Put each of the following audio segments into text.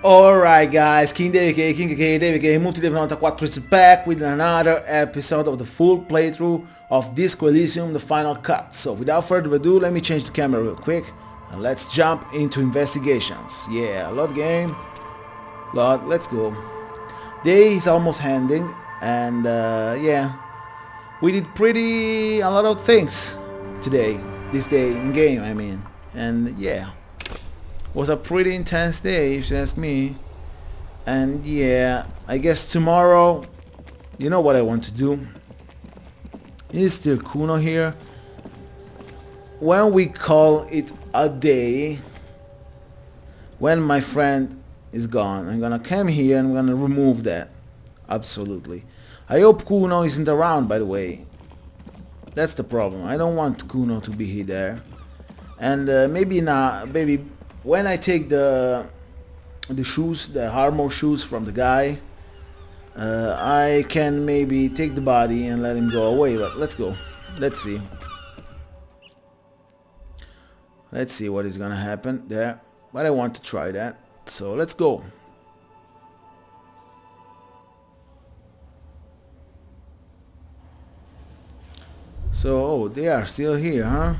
Alright guys, King David K, Multi-Level 94 is back with another episode of the full playthrough of Disco Elysium The Final Cut. So without further ado, let me change the camera real quick and let's jump into investigations. Yeah, load game, load, let's go. Day is almost ending and yeah, we did a lot of things today, this day in game I mean, and yeah. Was a pretty intense day if you ask me, and yeah, I guess tomorrow, you know what I want to do. Is still Kuno here. When we call it a day, when my friend is gone, I'm gonna come here and I'm gonna remove that. Absolutely. I hope Kuno isn't around, by the way. That's the problem. I don't want Kuno to be there, and maybe not, maybe. When I take the shoes, the armor shoes from the guy, I can maybe take the body and let him go away, but let's go. Let's see. Let's see what is gonna happen there. But I want to try that. So let's go. So, oh, they are still here, huh?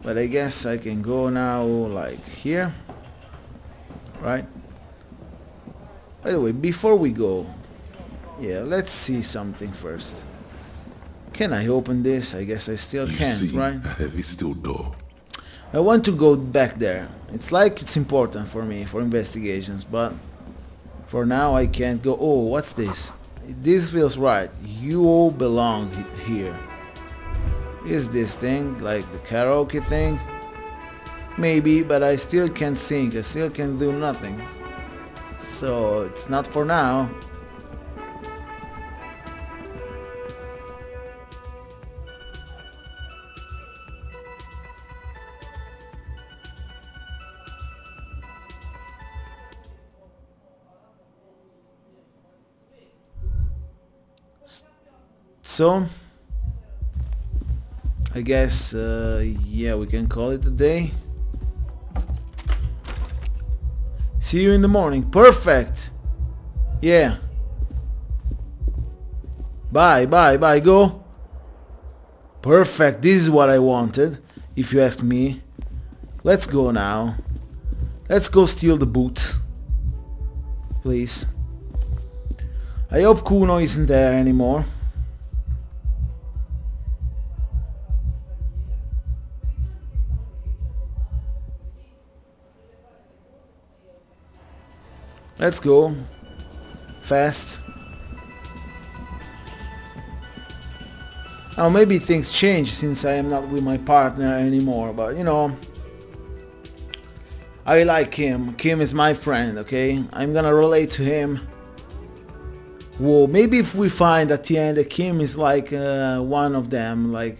But I guess I can go now like here, right? By the way, before we go, yeah, let's see something first. Can I open this? I guess I still can't, right? A heavy steel door. I want to go back there. It's like it's important for me for investigations, but for now I can't go. Oh, what's this? This feels right. You all belong here. Is this thing like the karaoke thing? Maybe, but I still can't sing. I still can do nothing. So it's not for now. So I guess, yeah, we can call it a day. See you in the morning. Perfect. Yeah. Bye, go. Perfect. This is what I wanted, if you ask me. Let's go now. Let's go steal the boots. Please. I hope Kuno isn't there anymore. Let's go. Fast. Now maybe things change since I am not with my partner anymore, but you know, I like him. Kim is my friend, okay? I'm gonna relate to him. Whoa, maybe if we find at the end that Kim is like one of them, like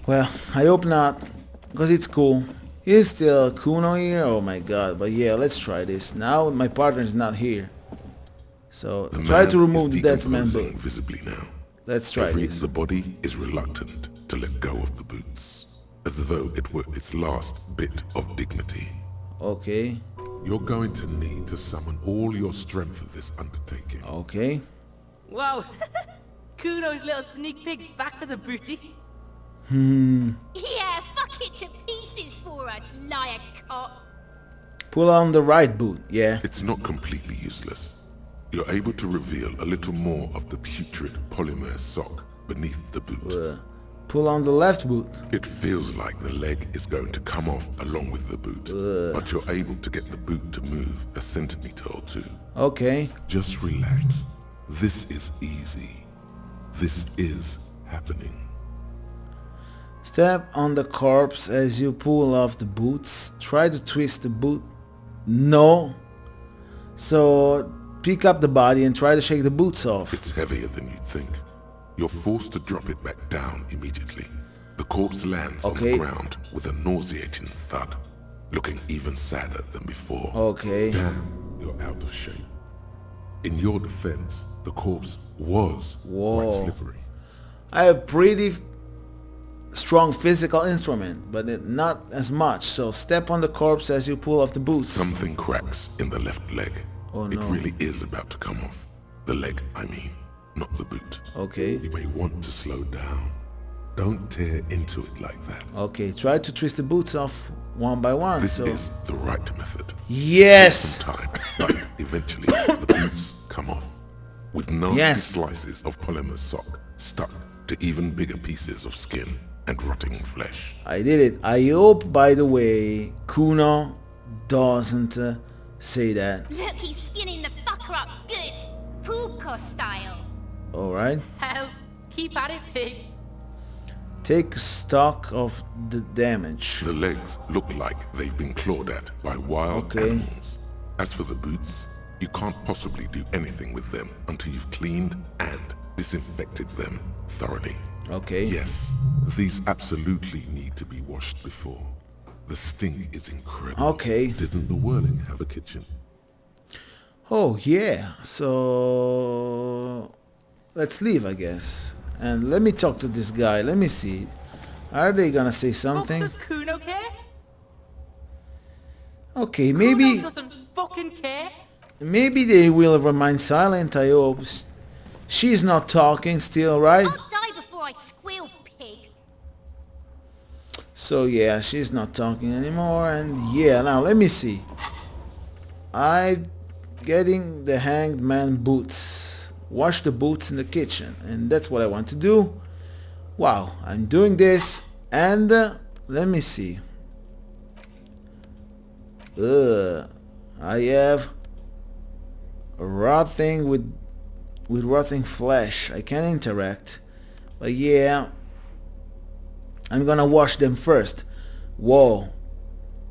well, I hope not, because it's cool. Is still Kuno here? Oh my god, but yeah, let's try this. Now my partner is not here. So try to remove the dead man boot. Visibly now. Let's try this. The body is reluctant to let go of the boots, as though it were its last bit of dignity. Okay. You're going to need to summon all your strength for this undertaking. Okay. Whoa! Kuno's little sneak pig's back for the booty. Yeah, fuck it to pieces for us, liar cop. Pull on the right boot, yeah. It's not completely useless. You're able to reveal a little more of the putrid polymer sock beneath the boot. Pull on the left boot. It feels like the leg is going to come off along with the boot, but you're able to get the boot to move a centimeter or two. Okay. Just relax. This is easy. This is happening. Step on the corpse as you pull off the boots. Try to twist the boot. No. So pick up the body and try to shake the boots off. It's heavier than you'd think. You're forced to drop it back down immediately. The corpse lands on the ground with a nauseating thud, looking even sadder than before. Okay. Damn, you're out of shape. In your defense, the corpse was quite slippery. I have pretty strong physical instrument, but not as much. So step on the corpse as you pull off the boots. Something cracks in the left leg. Oh no. It really is about to come off. The leg, I mean, not the boot. Okay. You may want to slow down. Don't tear into it like that. Okay, try to twist the boots off one by one. This is the right method. Yes! Some time, but eventually the boots come off. With nasty slices of polymer sock stuck to even bigger pieces of skin and rotting flesh. I did it. I hope, by the way, Kuno doesn't say that. Look, he's skinning the fucker up good. Puka style. Alright. Hell, keep at it, pig. Take stock of the damage. The legs look like they've been clawed at by wild animals. As for the boots, you can't possibly do anything with them until you've cleaned and disinfected them thoroughly. Okay. Yes, these absolutely need to be washed before. The stink is incredible. Okay. Didn't the Whirling have a kitchen? Oh yeah, so let's leave, I guess. And let me talk to this guy. Let me see. Are they gonna say something? Does Kuno care? Okay, maybe Kuno doesn't fucking care. maybe they will remain silent. I hope. She's not talking still, right? I'll die before I squeal, pig. So yeah, she's not talking anymore. And yeah, now let me see. I'm getting the hanged man boots. Wash the boots in the kitchen, and that's what I want to do. Wow, I'm doing this, and let me see. I have a rotting with rotting flesh. I can interact, but yeah, I'm gonna wash them first. Whoa.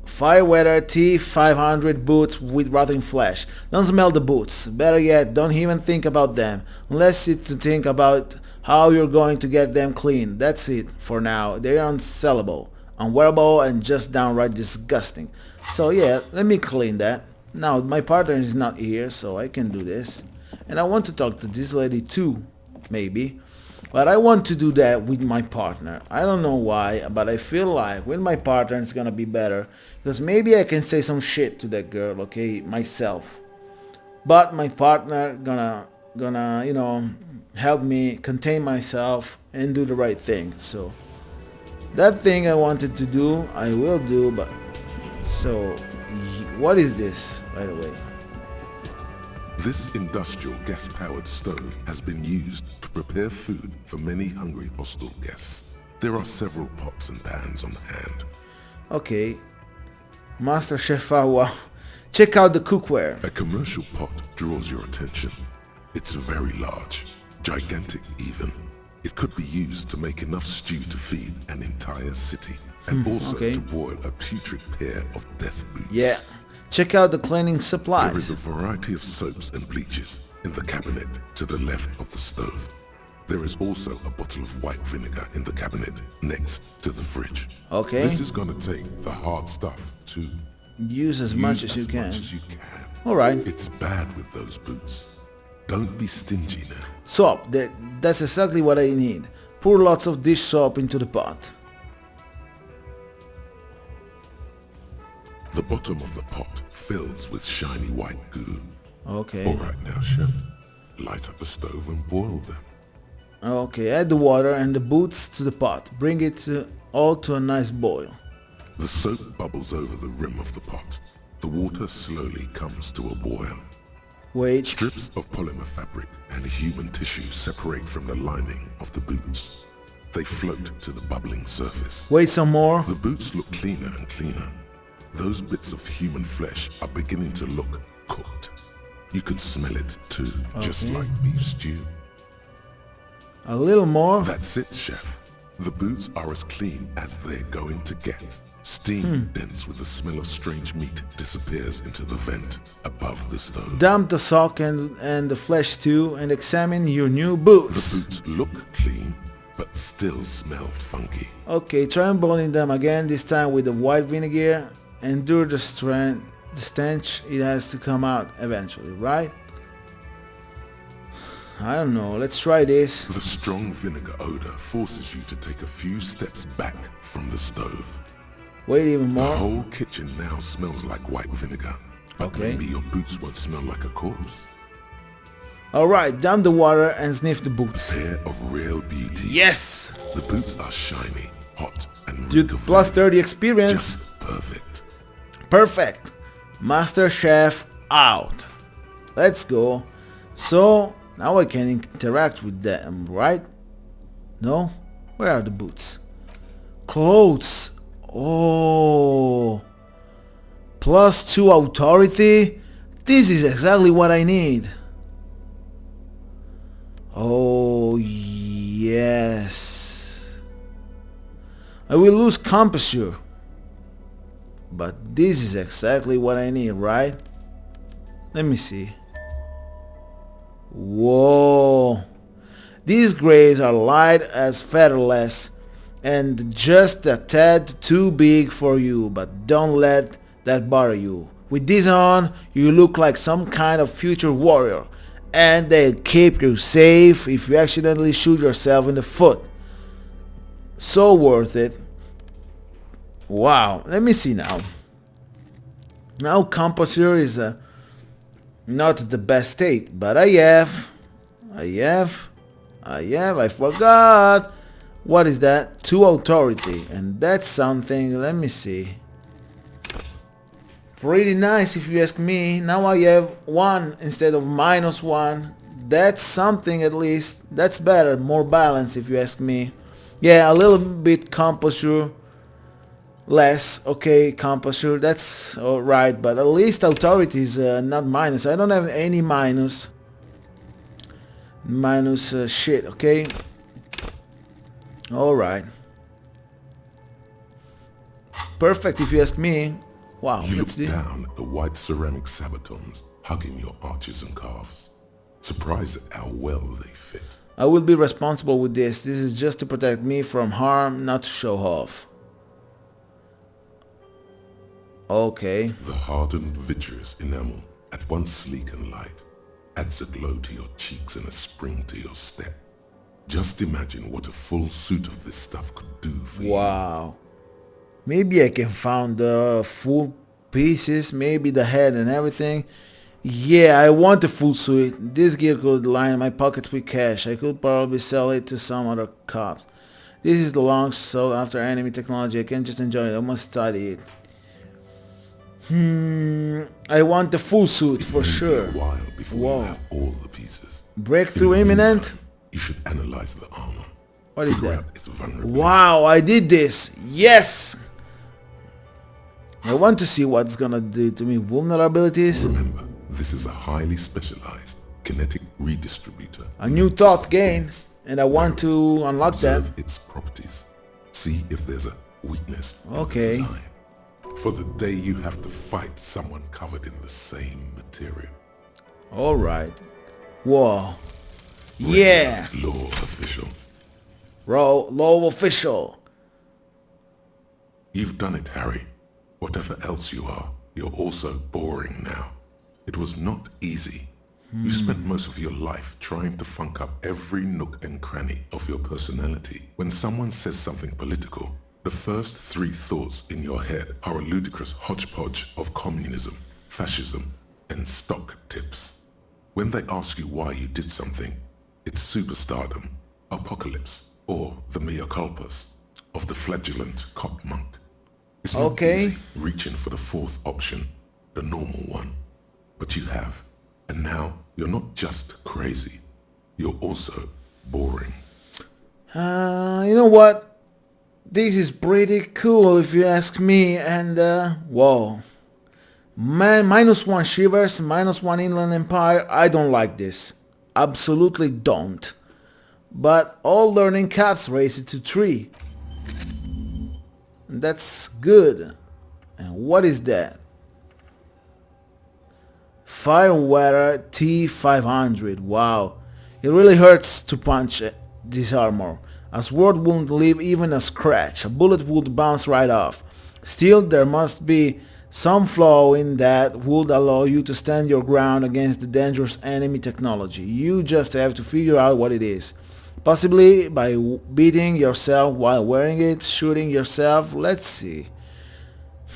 Fireweather T500 boots with rotting flesh. Don't smell the boots. Better yet, don't even think about them. Unless it's to think about how you're going to get them clean. That's it for now. They're unsellable, unwearable, and just downright disgusting. So yeah, let me clean that. Now my partner is not here, so I can do this. And I want to talk to this lady too, maybe. But I want to do that with my partner. I don't know why, but I feel like with my partner it's gonna be better. Because maybe I can say some shit to that girl, okay, myself. But my partner gonna you know, help me contain myself and do the right thing. So that thing I wanted to do, I will do. But so what is this, by the way? This industrial gas-powered stove has been used to prepare food for many hungry hostel guests. There are several pots and pans on hand. Okay. Master Chef Awa. Check out the cookware. A commercial pot draws your attention. It's very large, gigantic even. It could be used to make enough stew to feed an entire city, and also to boil a putrid pair of death boots. Yeah. Check out the cleaning supplies. There is a variety of soaps and bleaches in the cabinet to the left of the stove. There is also a bottle of white vinegar in the cabinet next to the fridge. Okay. This is gonna take the hard stuff to use as much as you can. Alright. It's bad with those boots. Don't be stingy now. Soap, that's exactly what I need. Pour lots of dish soap into the pot. The bottom of the pot fills with shiny white goo. Okay. Alright now, chef. Light up the stove and boil them. Okay, add the water and the boots to the pot. Bring it all to a nice boil. The soap bubbles over the rim of the pot. The water slowly comes to a boil. Wait. Strips of polymer fabric and human tissue separate from the lining of the boots. They float to the bubbling surface. Wait some more. The boots look cleaner and cleaner. Those bits of human flesh are beginning to look cooked. You can smell it too, just like beef stew. A little more. That's it, chef. The boots are as clean as they're going to get. Steam, dense with the smell of strange meat, disappears into the vent above the stove. Dump the sock and the flesh too, and examine your new boots. The boots look clean, but still smell funky. Okay, try boiling them again, this time with the white vinegar. Endure the stench, it has to come out eventually, right? I don't know, let's try this. The strong vinegar odor forces you to take a few steps back from the stove. Wait even The more. whole kitchen now smells like white vinegar, but Okay. maybe your boots won't smell like a corpse. Alright, dump the water and sniff the boots. Pair of real beauty. Yes! The boots are shiny, hot, and Dude, reek of plus vinegar. 30 experience. Just perfect. Perfect. Master Chef out. Let's go. So, now I can interact with them, right? No? Where are the boots? Clothes. Oh. Plus 2 authority. This is exactly what I need. Oh, yes. I will lose composure. But this is exactly what I need, right? Let me see. Whoa. These grays are light as featherless and just a tad too big for you, but don't let that bother you. With this on, you look like some kind of future warrior, and they'll keep you safe if you accidentally shoot yourself in the foot. So worth it. Wow, let me see now. Now composure is not the best state, but I forgot. What is that? 2 authority, and that's something, let me see. Pretty nice if you ask me. Now I have 1 instead of -1. That's something at least. That's better, more balanced if you ask me. Yeah, a little bit composure. Less, okay, composure, that's alright, but at least authority is not minus. I don't have any minus shit, okay? Alright. Perfect if you ask me. Wow, You let's look see. down at the white ceramic sabatons hugging your arches and calves, surprised at how well they fit. I will be responsible with this. This is just to protect me from harm, not to show off. Okay. The hardened vitreous enamel, at once sleek and light, adds a glow to your cheeks and a spring to your step. Just imagine what a full suit of this stuff could do for you. Wow. Maybe I can find the full pieces, maybe the head and everything. Yeah, I want the full suit. This gear could line my pockets with cash. I could probably sell it to some other cops. This is the long so after enemy technology. I can't just enjoy it. I must study it. I want the full suit for sure. A while before Whoa. you have all the pieces. Breakthrough In the imminent. meantime, you should analyze the armor. What is Figure that? out its vulnerability. Wow, I did this. Yes. I want to see what's gonna do to me. Vulnerabilities. Remember, this is a highly specialized kinetic redistributor. A new thought gain, and I want to unlock that. Observe its properties. See if there's a weakness to the Okay. design. For the day you have to fight someone covered in the same material. Alright. Whoa. Yeah. Law official. Low official. You've done it, Harry. Whatever else you are, you're also boring now. It was not easy. You spent most of your life trying to funk up every nook and cranny of your personality. When someone says something political, the first 3 thoughts in your head are a ludicrous hodgepodge of communism, fascism, and stock tips. When they ask you why you did something, it's superstardom, apocalypse, or the mea culpas of the flagellant cop monk. It's not Okay. easy reaching for the 4th option, the normal one. But you have, and now you're not just crazy, you're also boring. You know what? This is pretty cool if you ask me, and whoa. Man, -1 shivers, -1 Inland Empire, I don't like this. Absolutely don't. But all learning caps raise it to 3. And that's good. And what is that? Fireweather T500, wow. It really hurts to punch this armor. A sword wouldn't leave even a scratch. A bullet would bounce right off. Still, there must be some flaw in that would allow you to stand your ground against the dangerous enemy technology. You just have to figure out what it is. Possibly by beating yourself while wearing it, shooting yourself, let's see.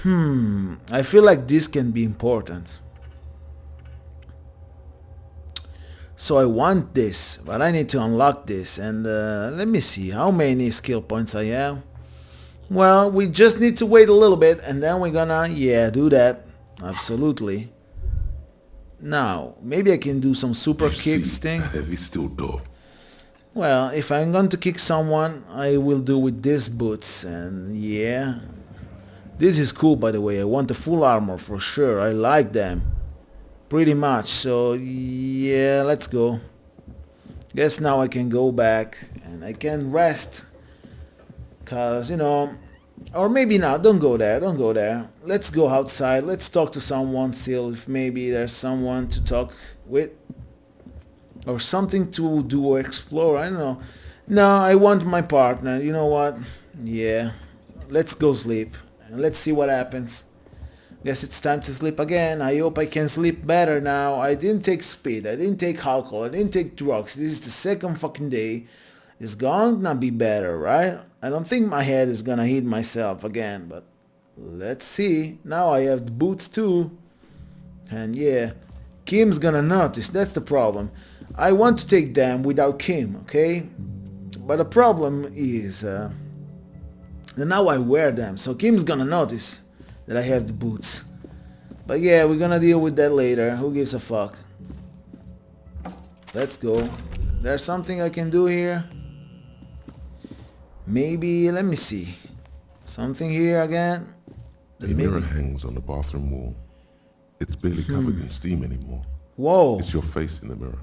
I feel like this can be important. So I want this, but I need to unlock this, and let me see how many skill points I have. Well, we just need to wait a little bit, and then we're gonna, do that. Absolutely. Now, maybe I can do some super kicks thing. A heavy steel door. Well, if I'm going to kick someone, I will do with these boots, and yeah. This is cool, by the way. I want the full armor for sure. I like them. Pretty much, so yeah, let's go. Guess now I can go back and I can rest. Cause, you know, or maybe not, don't go there. Let's go outside, let's talk to someone still, if maybe there's someone to talk with. Or something to do or explore, I don't know. No, I want my partner, you know what? Yeah, let's go sleep and let's see what happens. Guess it's time to sleep again. I hope I can sleep better now. I didn't take speed, I didn't take alcohol, I didn't take drugs. This is the second fucking day. It's gonna be better, right? I don't think my head is gonna hit myself again, but let's see. Now I have the boots too. And yeah, Kim's gonna notice, that's the problem. I want to take them without Kim, okay? But the problem is, now I wear them, so Kim's gonna notice that I have the boots. But yeah, we're gonna deal with that later. Who gives a fuck? Let's go. There's something I can do here. Maybe, let me see. Something here again. A mirror hangs on the bathroom wall. It's barely covered in steam anymore. Whoa. It's your face in the mirror,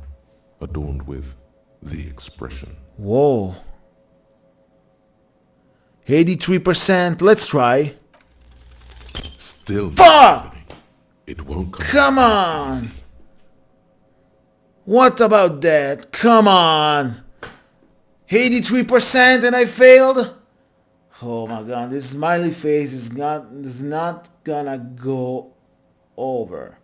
adorned with the expression. Whoa. 83%. Let's try. Still Fuck! happening. It won't Come on. What about that? Come on. 83% and I failed? Oh my god, this smiley face is not gonna go over.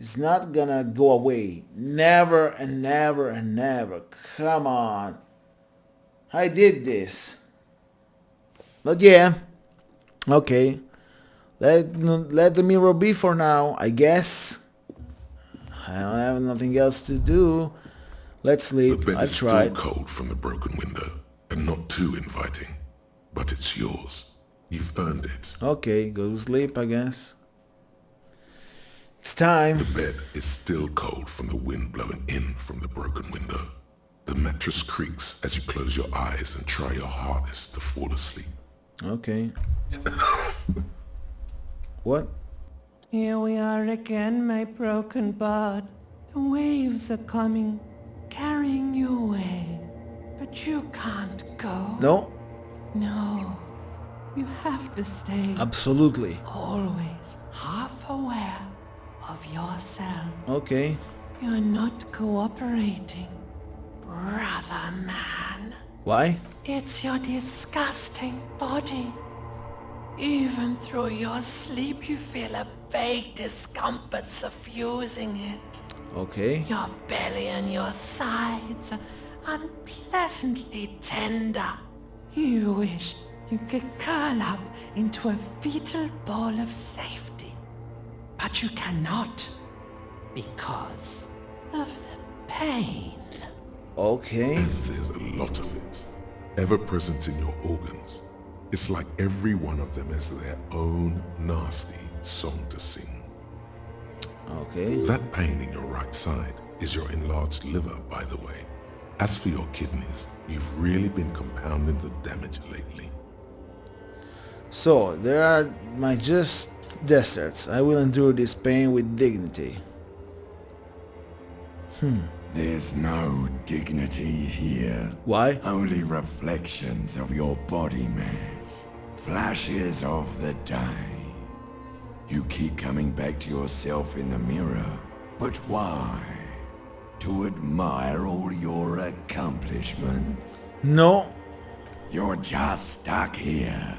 It's not gonna go away. Never and never and never. Come on. I did this. But yeah. Okay. Let the mirror be for now, I guess. I don't have nothing else to do. Let's sleep. The bed I is still tried. cold from the broken window, and not too inviting. But it's yours. You've earned it. Okay, go to sleep, I guess. It's time. The bed is still cold from the wind blowing in from the broken window. The mattress creaks as you close your eyes and try your hardest to fall asleep. Okay. What? Here we are again, my broken bud. The waves are coming, carrying you away. But you can't go. No? No. You have to stay. Absolutely. Always half aware of yourself. Okay. You're not cooperating, brother man. Why? It's your disgusting body. Even through your sleep you feel a vague discomfort suffusing it. Okay. Your belly and your sides are unpleasantly tender. You wish you could curl up into a fetal ball of safety. But you cannot, because of the pain. Okay. And there's a lot of it, ever present in your organs. It's like every one of them has their own nasty song to sing. Okay. That pain in your right side is your enlarged liver, by the way. As for your kidneys, you've really been compounding the damage lately. So, there are my just deserts. I will endure this pain with dignity. There's no dignity here. Why? Only reflections of your body mass. Flashes of the day. You keep coming back to yourself in the mirror. But why? To admire all your accomplishments? No. You're just stuck here.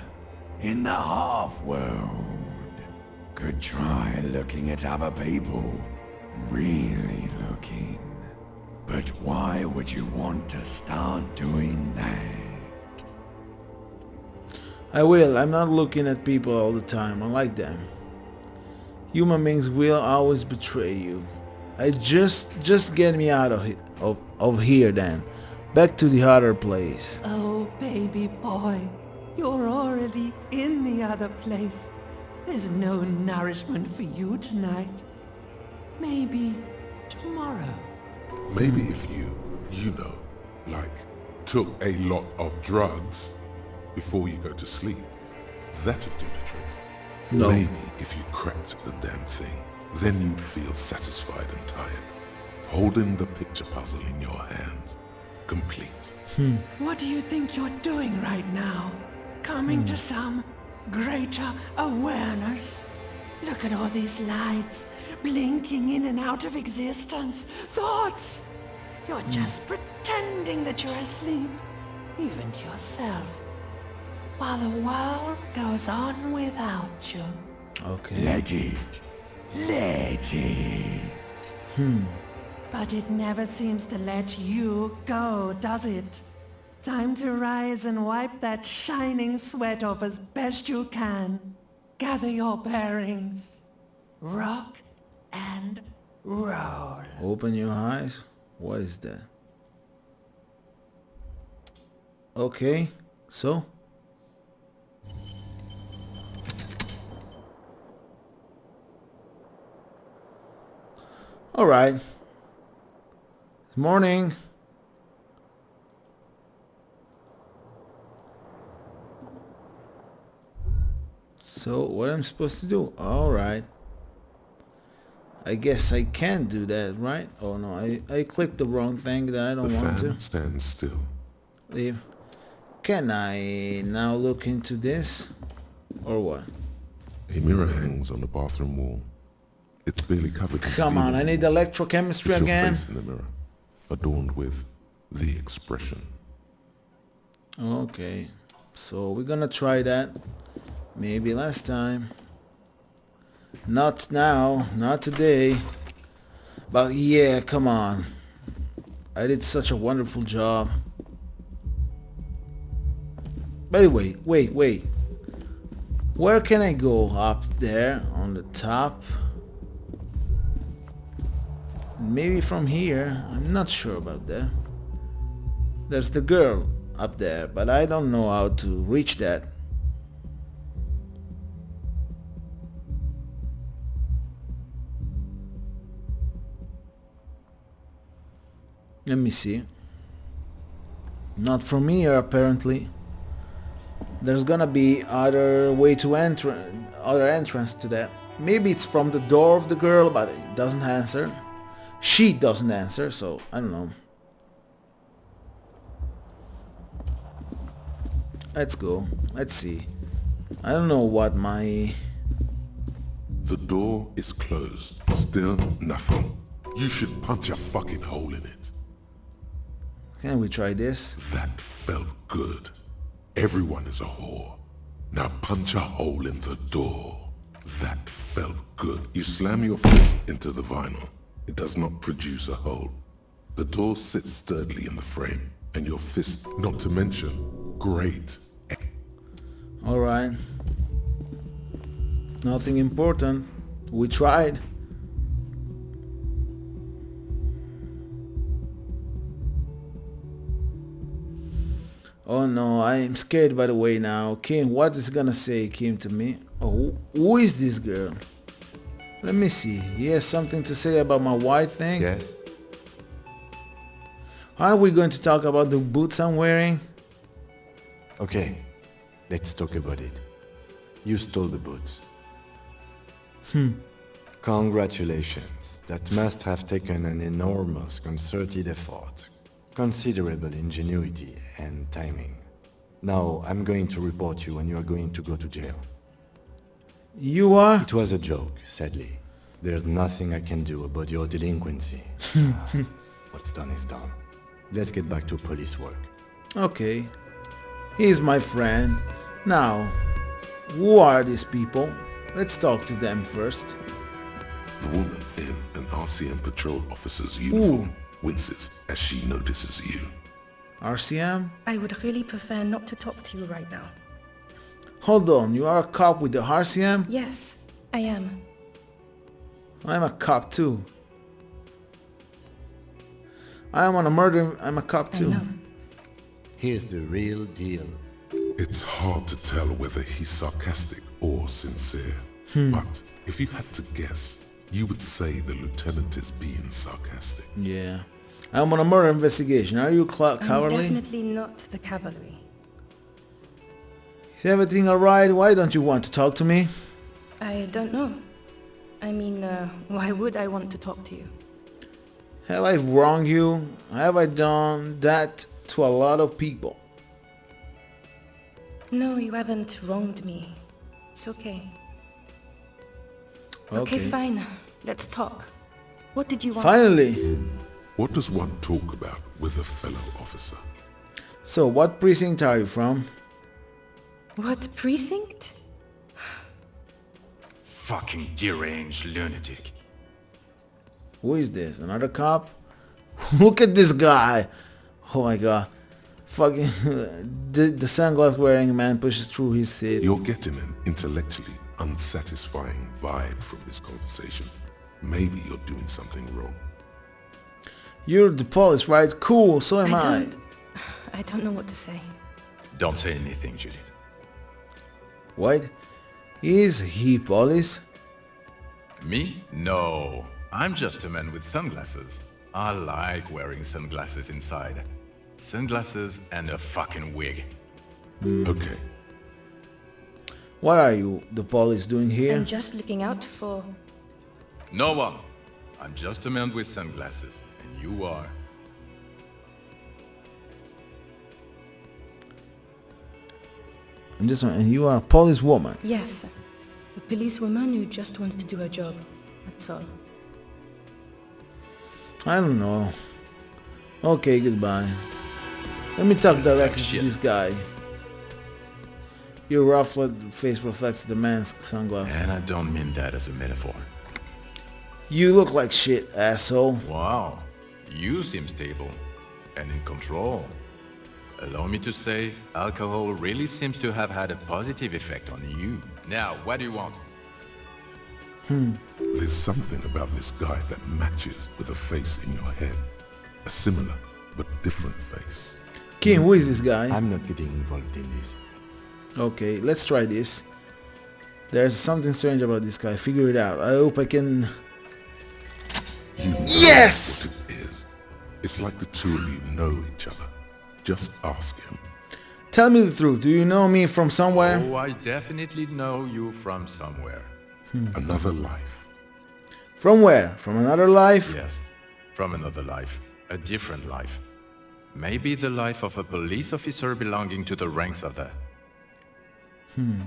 In the half-world. could try looking at other people. Really looking. But why would you want to start doing that? I will. I'm not looking at people all the time. I like them. Human beings will always betray you. Just get me out of here then. Back to the other place. Oh, baby boy, you're already in the other place. There's no nourishment for you tonight. Maybe tomorrow. Maybe if you know, like, took a lot of drugs before you go to sleep, that'd do the trick. No. Maybe if you cracked the damn thing, then you'd feel satisfied and tired, holding the picture puzzle in your hands, complete. What do you think you're doing right now? Coming to some greater awareness? Look at all these lights, blinking in and out of existence. Thoughts! You're just pretending that you're asleep, even to yourself, while the world goes on without you. Okay. Let it. Let it. But it never seems to let you go, does it? Time to rise and wipe that shining sweat off as best you can. Gather your bearings. Rock and roll. Open your eyes. What is that? Okay, so? Alright. Morning. So, what I'm supposed to do? Alright. I guess I can do that, right? Oh no, I clicked the wrong thing that I don't The want fan to. stands still. Leave. Can I now look into this? Or what? A mirror hangs on the bathroom wall. It's barely covered in Come on, I need electrochemistry It's your again. face in the mirror, adorned with the expression. Okay, so we're gonna try that. Maybe last time. Not now, not today. But yeah, come on. I did such a wonderful job. By the way, wait. Where can I go? Up there on the top? Maybe from here. I'm not sure about that. There's the girl up there, but I don't know how to reach that. Let me see. Not from here, apparently. There's gonna be other way to other entrance to that. Maybe it's from the door of the girl, but it doesn't answer. She doesn't answer, so I don't know. Let's go. Let's see. I don't know what my... The door is closed. Still nothing. You should punch a fucking hole in it. Can we try this? That felt good. Everyone is a whore. Now punch a hole in the door. That felt good. You slam your fist into the vinyl. It does not produce a hole. The door sits sturdily in the frame, and your fist, not to mention, great. Alright. Nothing important. We tried. Oh no, I am scared by the way now. Kim, what is gonna say Kim to me? Oh, who is this girl? Let me see. He has something to say about my white thing? Yes? Are we going to talk about the boots I'm wearing? Okay, let's talk about it. You stole the boots. Congratulations. That must have taken an enormous concerted effort, considerable ingenuity and timing. Now I'm going to report you and you are going to go to jail. You are? It was a joke, sadly. There's nothing I can do about your delinquency. What's done is done. Let's get back to police work. Okay. He's my friend. Now, who are these people? Let's talk to them first. The woman in an RCM patrol officer's uniform winces as she notices you. RCM? I would really prefer not to talk to you right now. Hold on, you are a cop with the RCM? Yes, I am. I'm a cop too. I am on a murder, I'm a cop too. I know. Here's the real deal. It's hard to tell whether he's sarcastic or sincere. But if you had to guess, you would say the lieutenant is being sarcastic. Yeah. I'm on a murder investigation. Are you I'm cowardly? definitely not the cavalry. Is everything alright? Why don't you want to talk to me? I don't know. I mean, why would I want to talk to you? Have I wronged you? Have I done that to a lot of people? No, you haven't wronged me. It's okay. Okay, fine. Let's talk. What did you want? Finally! What does one talk about with a fellow officer? So, what precinct are you from? What precinct? Fucking deranged lunatic. Who is this? Another cop? Look at this guy! Oh my god. Fucking... the sunglass wearing man pushes through his seat. You're getting an intellectually unsatisfying vibe from this conversation. Maybe you're doing something wrong. You're the police, right? Cool, so am I. I don't know what to say. Don't say anything, Juliet. What? Is he police? Me? No. I'm just a man with sunglasses. I like wearing sunglasses inside. Sunglasses and a fucking wig. Okay. What are you, the police, doing here? I'm just looking out for... No one. I'm just a man with sunglasses. And you are. And you are a police woman. Yes. A policewoman who just wants to do her job. That's all. I don't know. Okay, goodbye. Let me talk directly to this guy. Your rough face reflects the man's sunglasses. And I don't mean that as a metaphor. You look like shit, asshole. Wow. You seem stable. And in control. Allow me to say, alcohol really seems to have had a positive effect on you. Now, what do you want? There's something about this guy that matches with a face in your head. A similar but different face. Kim, who is this guy? I'm not getting involved in this. Okay, let's try this. There's something strange about this guy. Figure it out. I hope I can... You know Yes! what it is. It's like the two of you know each other. Just ask him. Tell me the truth. Do you know me from somewhere? Oh, I definitely know you from somewhere. Another life. From where? From another life? Yes, from another life. A different life. Maybe the life of a police officer belonging to the ranks of the...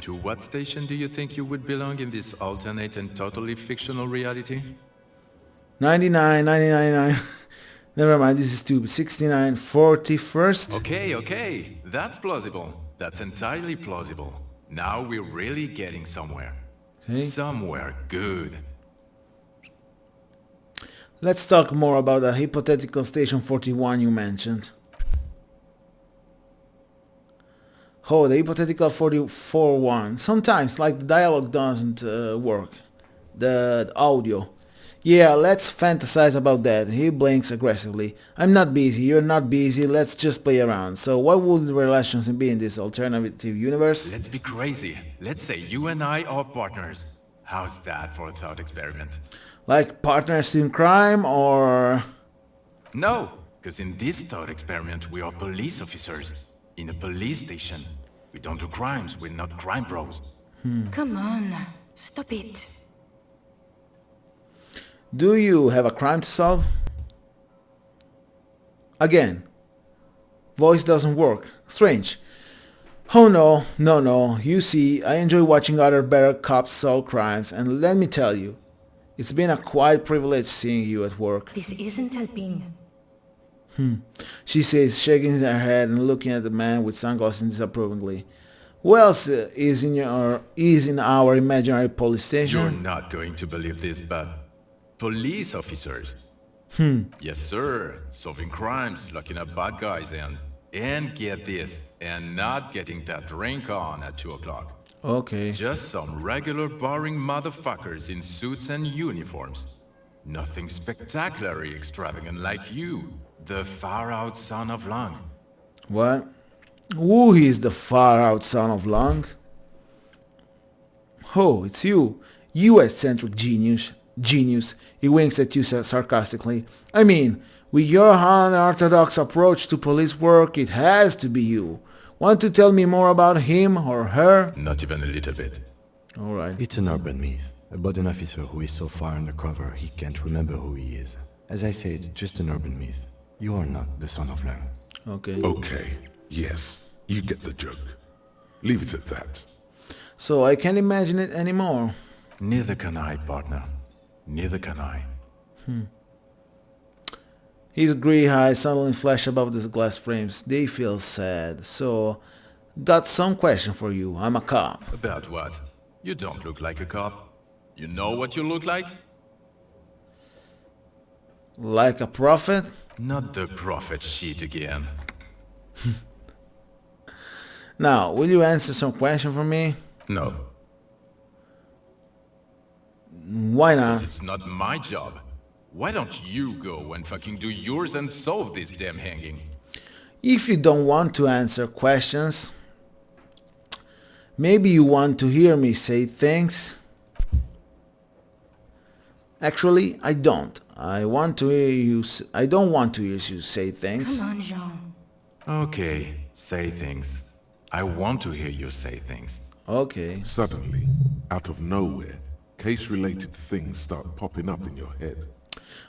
To what station do you think you would belong in this alternate and totally fictional reality? 99, 99. Never mind, this is stupid. 69, 41st? Okay, that's plausible. That's entirely plausible. Now we're really getting somewhere. Okay. Somewhere good. Let's talk more about the hypothetical station 41 you mentioned. Oh, the hypothetical 44 one. Sometimes, like, the dialogue doesn't work. The audio. Yeah, let's fantasize about that. He blinks aggressively. I'm not busy, you're not busy, let's just play around. So what would the relations be in this alternative universe? Let's be crazy. Let's say you and I are partners. How's that for a thought experiment? Like partners in crime, or... No, because in this thought experiment we are police officers. In a police station. We don't do crimes, we're not crime bros. Come on, stop it. Do you have a crime to solve? Again. Voice doesn't work. Strange. Oh no. You see, I enjoy watching other better cops solve crimes, and let me tell you, it's been a quite privilege seeing you at work. This isn't helping. She says, shaking her head and looking at the man with sunglasses disapprovingly. Who else is in our imaginary police You're station? not going to believe this, but police officers. Yes, sir. Solving crimes, locking up bad guys, and get this, and not getting that drink on at 2 o'clock. Okay. Just some regular boring motherfuckers in suits and uniforms. Nothing spectacularly extravagant like you, the far-out son of Lung. What? Who is the far-out son of Lung? Oh, it's you. You eccentric genius. He winks at you sarcastically. I mean, with your unorthodox approach to police work, it has to be you. Want to tell me more about him or her? Not even a little bit. Alright. It's an urban myth about an officer who is so far undercover he can't remember who he is. As I said, just an urban myth. You are not the son of Lang. Okay. Okay, yes, you get the joke. Leave it at that. So I can't imagine it anymore. Neither can I, partner. Neither can I. His grey eyes suddenly flash above the glass frames. They feel sad. So, got some question for you. I'm a cop. About what? You don't look like a cop. You know what you look like? Like a prophet? Not the prophet shit again. Now, will you answer some question for me? No, Why not? it's not my job. Why don't you go and fucking do yours and solve this damn hanging? If you don't want to answer questions, maybe you want to hear me say things. Actually, I don't. I want to hear you. I don't want to hear you say things. Come on, Jean. Okay, say things. I want to hear you say things. Okay. Suddenly, out of nowhere, case-related things start popping up in your head.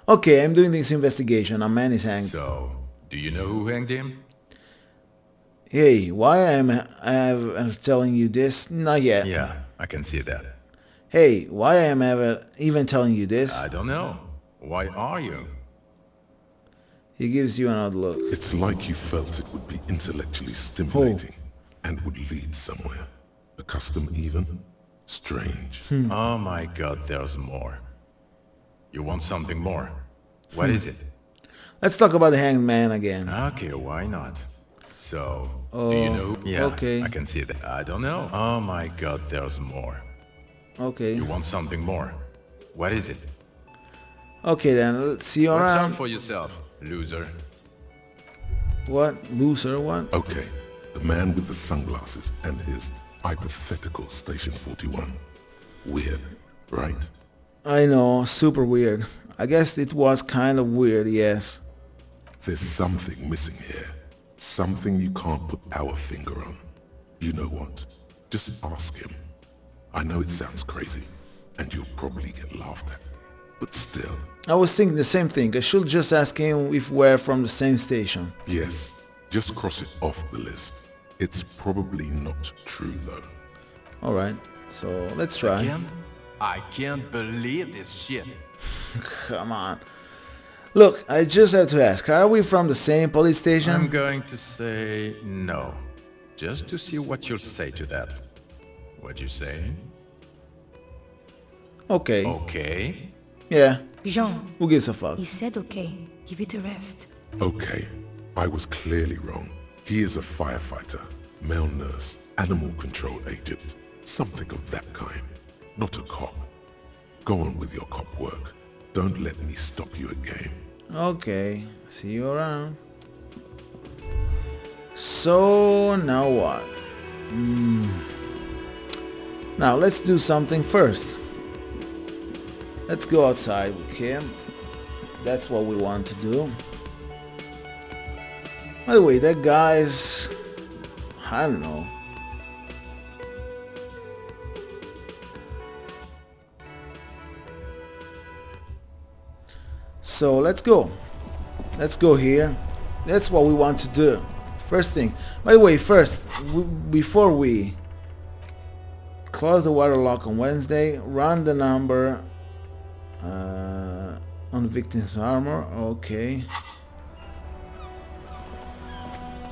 Okay, I'm doing this investigation. A man is hanged. So, do you know who hanged him? Hey, why I'm telling you this? Not yet. Yeah, I can see that. Hey, why am I even telling you this? I don't know. Why are you? He gives you another look. It's like you felt it would be intellectually stimulating and would lead somewhere. A custom even? Strange. Oh my god, there's more. You want something more? What is it? Let's talk about the hanged man again. Okay, why not? So, do you know? Yeah, okay. I can see that. I don't know. Oh my god, there's more. Okay. You want something more? What is it? Okay then, let's see you Watch out around. for yourself, loser. What? Loser, what? Okay, the man with the sunglasses and his hypothetical Station 41. Weird, right? I know, super weird. I guess it was kind of weird, yes. There's something missing here. Something you can't put our finger on. You know what? Just ask him. I know it sounds crazy, and you'll probably get laughed at. But still. I was thinking the same thing. I should just ask him if we're from the same station. Yes, just cross it off the list. It's probably not true though. Alright, so let's try. Again? I can't believe this shit. Come on. Look, I just have to ask, are we from the same police station? I'm going to say no. Just to see what you'll say to that. What'd you say? Okay. Okay. Yeah, Jean, who gives a fuck? he said okay. Give it a rest. Okay, I was clearly wrong. He is a firefighter, male nurse, animal control agent, something of that kind. Not a cop. Go on with your cop work. Don't let me stop you again. Okay, see you around. So, now what? Now, let's do something first. Let's go outside with him. That's what we want to do. By the way, that guy's... I don't know. So let's go. Let's go here. That's what we want to do. First thing. By the way, first, before we close the water lock on Wednesday, run the number on the victim's armor. Okay.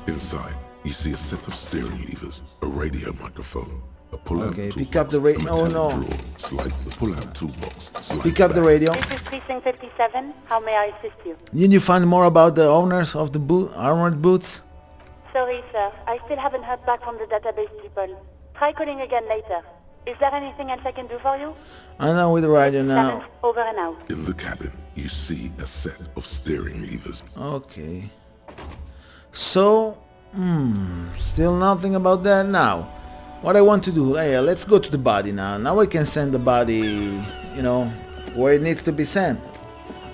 Inside, You see a set of steering levers, a radio microphone, a pull-out Okay, toolbox, pick up the radio. a Oh metallic no. drawer, slide the pull-out toolbox, slide Pick up the back. radio. This is Precinct 57. How may I assist you? Didn't you find more about the owners of the armored boots? Sorry, sir. I still haven't heard back from the database people. Try calling again later. Is there anything else I can do for you? I know with the radio now. Over and out. In the cabin, you see a set of steering levers. Okay. So, still nothing about that now. What I want to do, hey, let's go to the body now. Now I can send the body, you know, where it needs to be sent.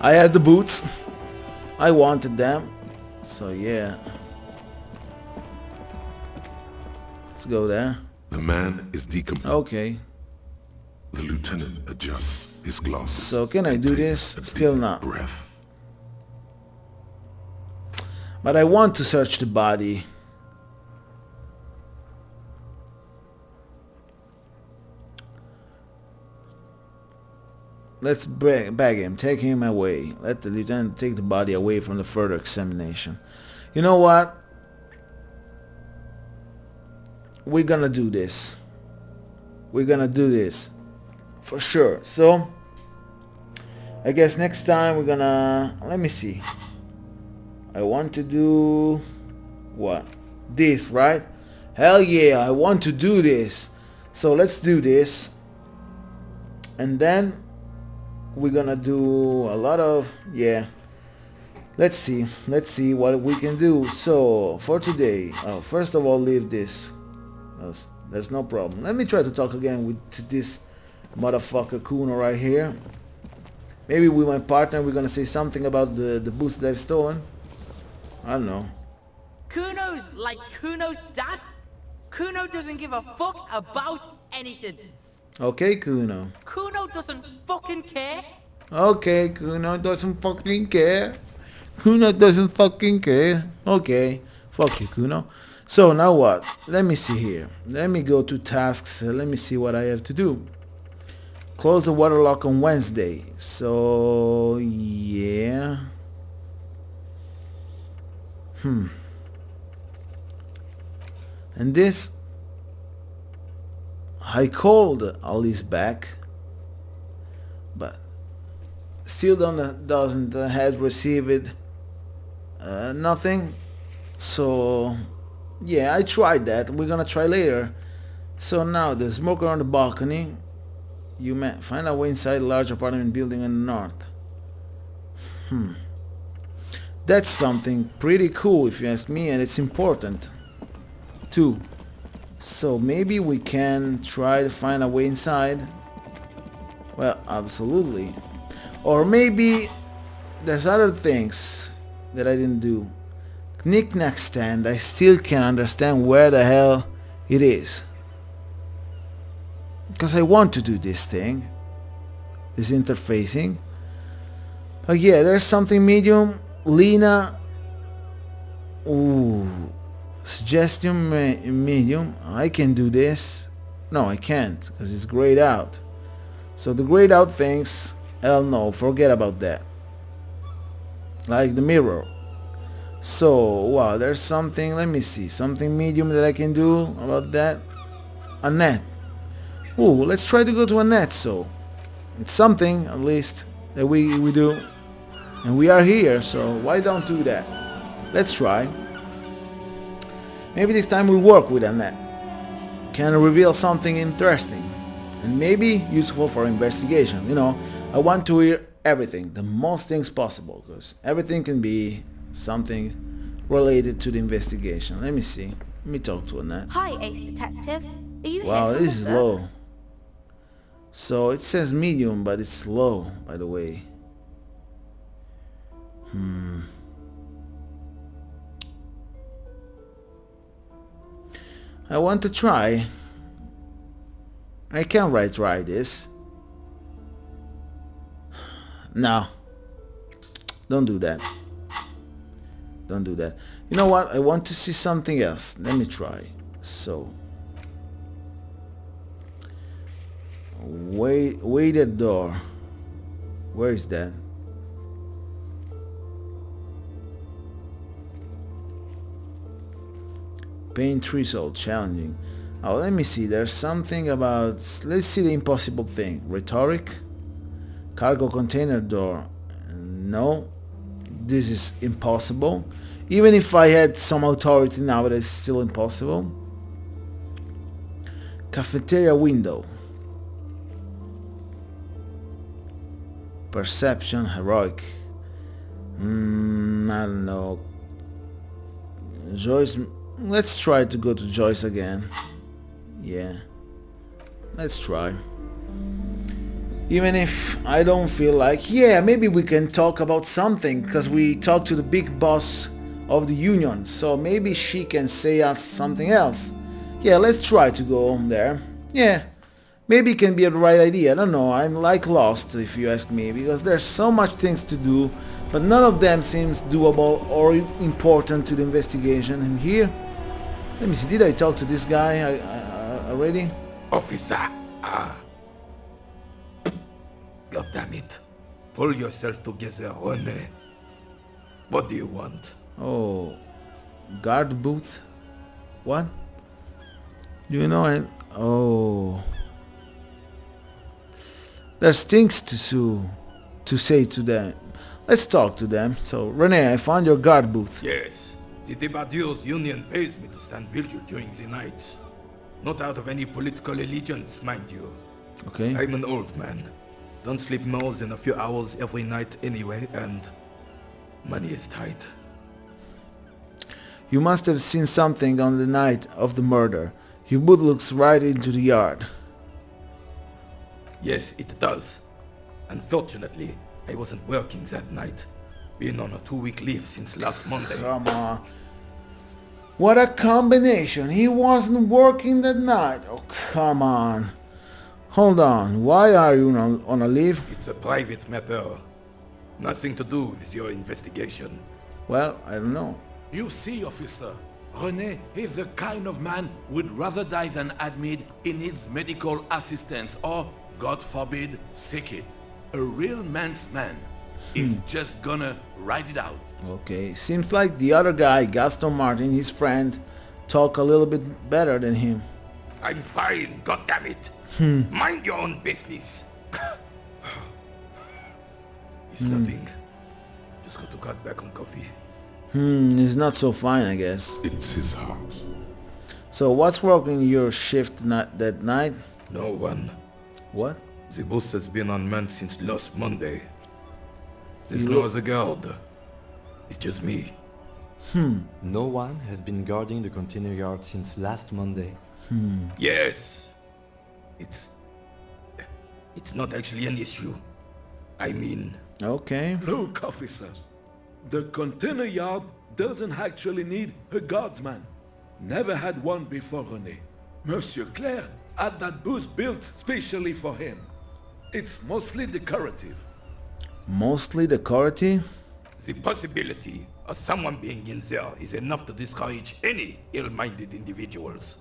I had the boots. I wanted them. So yeah. Let's go there. The man is decomposed. Okay. The lieutenant adjusts his glasses. So can I do this? Still not. Breath. But I want to search the body. Let's beg him, take him away. Let the lieutenant take the body away from the further examination. You know what? We're gonna do this. We're gonna do this. For sure. So, I guess next time we're gonna... Let me see. I want to do... What? This, right? Hell yeah, I want to do this. So let's do this. And then we're gonna do a lot of... Yeah. Let's see what we can do. So, for today... first of all, leave this. There's no problem. Let me try to talk again with this motherfucker Kuno right here. Maybe with my partner we're gonna say something about the boots that I've stolen. I don't know. Kuno's like Kuno's dad. Kuno doesn't give a fuck about anything. Okay, Kuno. Kuno doesn't fucking care. Okay, Kuno doesn't fucking care. Kuno doesn't fucking care. Okay. Fuck you, Kuno. So now what? Let me see here. Let me go to tasks. Let me see what I have to do. Close the water lock on Wednesday. So yeah. And this, I called Alice back, but still doesn't have received nothing. So yeah, I tried that. We're gonna try later. So now the smoker on the balcony. You may find a way inside a large apartment building in the north. That's something pretty cool if you ask me, and it's important too. So maybe we can try to find a way inside. Well, absolutely. Or maybe there's other things that I didn't do. Knick-knack stand, I still can't understand where the hell it is. Because I want to do this thing. This interfacing. But yeah, there's something medium. Lena. Ooh. Suggestion medium. I can do this. No, I can't. Because it's grayed out. So the grayed out things. Hell no. Forget about that. Like the mirror. So, wow, there's something. Let me see. Something medium that I can do about that. A net. Ooh, let's try to go to a net, so it's something at least that we do, and we are here, so why don't do that? Let's try. Maybe this time we work with a net, can reveal something interesting and maybe useful for investigation. You know, I want to hear everything, the most things possible, because everything can be something related to the investigation. Let me see. Let me talk to a net. Hi, Ace Detective. Are you Wow, here this is low. So it says medium, but it's low, by the way. I want to try. I can't try this. No. Don't do that. Don't do that. You know what? I want to see something else. Let me try. So. Weighted door. Where is that? Pain threshold. Challenging. Oh, let me see. There's something about... Let's see the impossible thing. Rhetoric. Cargo container door. No. This is impossible. Even if I had some authority now, it is still impossible. Cafeteria window. Perception, heroic. I don't know. Joyce. Let's try to go to Joyce again. Yeah. Let's try. Even if I don't feel like... Yeah, maybe we can talk about something, because we talked to the big boss of the union, so maybe she can say us something else. Yeah, let's try to go there. Yeah, maybe it can be a right idea. I don't know, I'm like lost if you ask me, because there's so much things to do, but none of them seems doable or important to the investigation. And here, let me see, did I talk to this guy already? Officer! God damn it. Pull yourself together, Rene. What do you want? Oh, guard booth? What? Do you know it? Oh. There's things to say to them. Let's talk to them. So, Rene, I found your guard booth. Yes. The Debardiers Union pays me to stand vigil during the nights. Not out of any political allegiance, mind you. Okay. I'm an old man. Don't sleep more than a few hours every night anyway, and money is tight. You must have seen something on the night of the murder. Your boot looks right into the yard. Yes, it does. Unfortunately, I wasn't working that night. Been on a 2-week leave since last Monday. Come on. What a combination. He wasn't working that night. Oh, come on. Hold on. Why are you on a leave? It's a private matter. Nothing to do with your investigation. Well, I don't know. You see, officer, René is the kind of man who would rather die than admit he needs medical assistance or, God forbid, sick it. A real man's man. He's just gonna ride it out. Okay, seems like the other guy, Gaston Martin, his friend, talk a little bit better than him. I'm fine, goddammit. Mind your own business. It's nothing. Just got to cut back on coffee. He's not so fine, I guess. It's his heart. So what's working your shift that night? No one. What? The boss has been unmanned since last Monday. There's no other guard. It's just me. No one has been guarding the container yard since last Monday. Yes. It's not actually an issue. I mean... Okay. Look, officer. The container yard doesn't actually need a guardsman. Never had one before, René. Monsieur Claire had that booth built specially for him. It's mostly decorative. Mostly decorative? The possibility of someone being in there is enough to discourage any ill-minded individuals.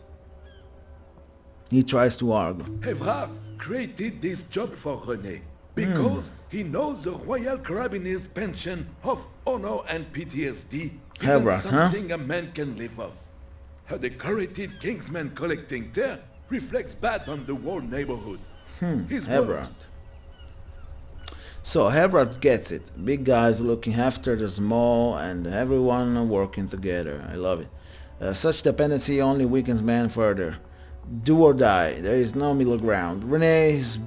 He tries to argue. Evrard created this job for René because he knows the Royal Carabiniers' pension of honor and PTSD isn't something a man can live off. A decorated Kingsman collecting there reflects bad on the whole neighborhood. His Evrard. So Evrard gets it. Big guys looking after the small and everyone working together. I love it. Such dependency only weakens man further. Do or die. There is no middle ground. René is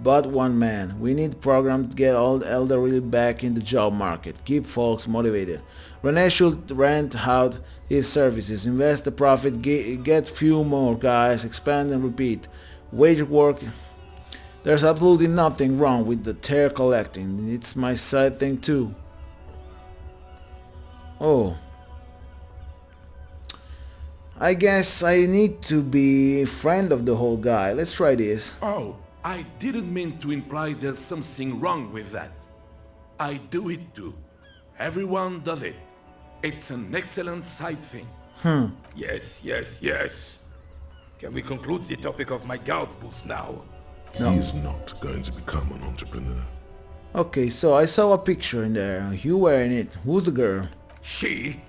but one man. We need program to get all the elderly back in the job market. Keep folks motivated. René should rent out his services, invest the profit, get few more guys, expand and repeat. Wage work. There's absolutely nothing wrong with the tear collecting. It's my side thing too. Oh. I guess I need to be friend of the whole guy. Let's try this. Oh, I didn't mean to imply there's something wrong with that. I do it too. Everyone does it. It's an excellent side thing. Yes. Can we conclude the topic of my guard booth now? No. He is not going to become an entrepreneur. Okay, so I saw a picture in there. You were in it. Who's the girl? She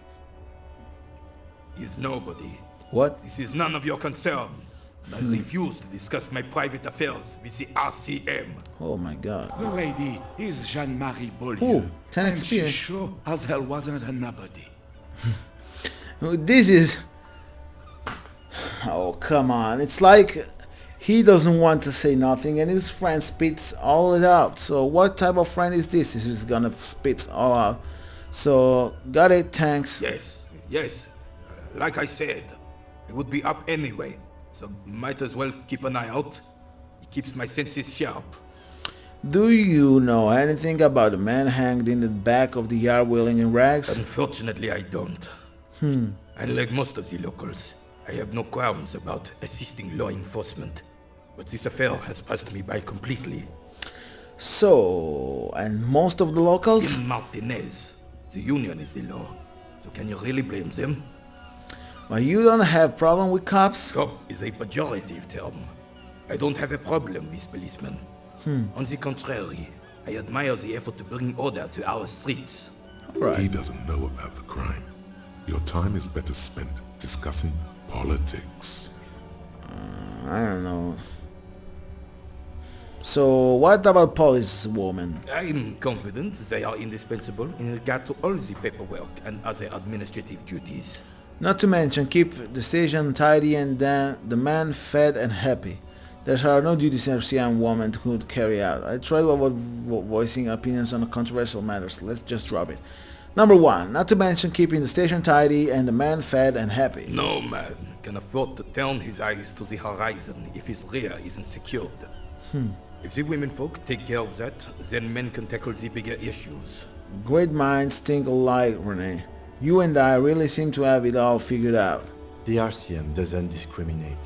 is nobody. What? This is none of your concern. I refuse to discuss my private affairs with the RCM. Oh my god. The lady is Jean-Marie Beaulieu. Ooh, 10 and she experience. sure as hell wasn't a nobody. This is... Oh, come on. It's like he doesn't want to say nothing and his friend spits all it out. So what type of friend is this? He's just gonna spit all out. So, got it, thanks. Yes. Like I said, it would be up anyway. So might as well keep an eye out. It keeps my senses sharp. Do you know anything about the man hanged in the back of the yard wheeling in rags? Unfortunately, I don't. And like most of the locals, I have no qualms about assisting law enforcement. But this affair has passed me by completely. So, and most of the locals? In Martinez, the union is the law. So can you really blame them? But you don't have problem with cops? Cop is a pejorative term. I don't have a problem with policemen. On the contrary, I admire the effort to bring order to our streets. Right. He doesn't know about the crime. Your time is better spent discussing politics. I don't know. So, what about policewomen? I'm confident they are indispensable in regard to all the paperwork and other administrative duties. Not to mention, keep the station tidy and then the man fed and happy. There are no duties RCM woman could carry out. I tried to avoid voicing opinions on controversial matters. Let's just drop it. Number 1. Not to mention keeping the station tidy and the man fed and happy. No man can afford to turn his eyes to the horizon if his rear isn't secured. If the women folk take care of that, then men can tackle the bigger issues. Great minds think alike, Rene. You and I really seem to have it all figured out. The RCM doesn't discriminate.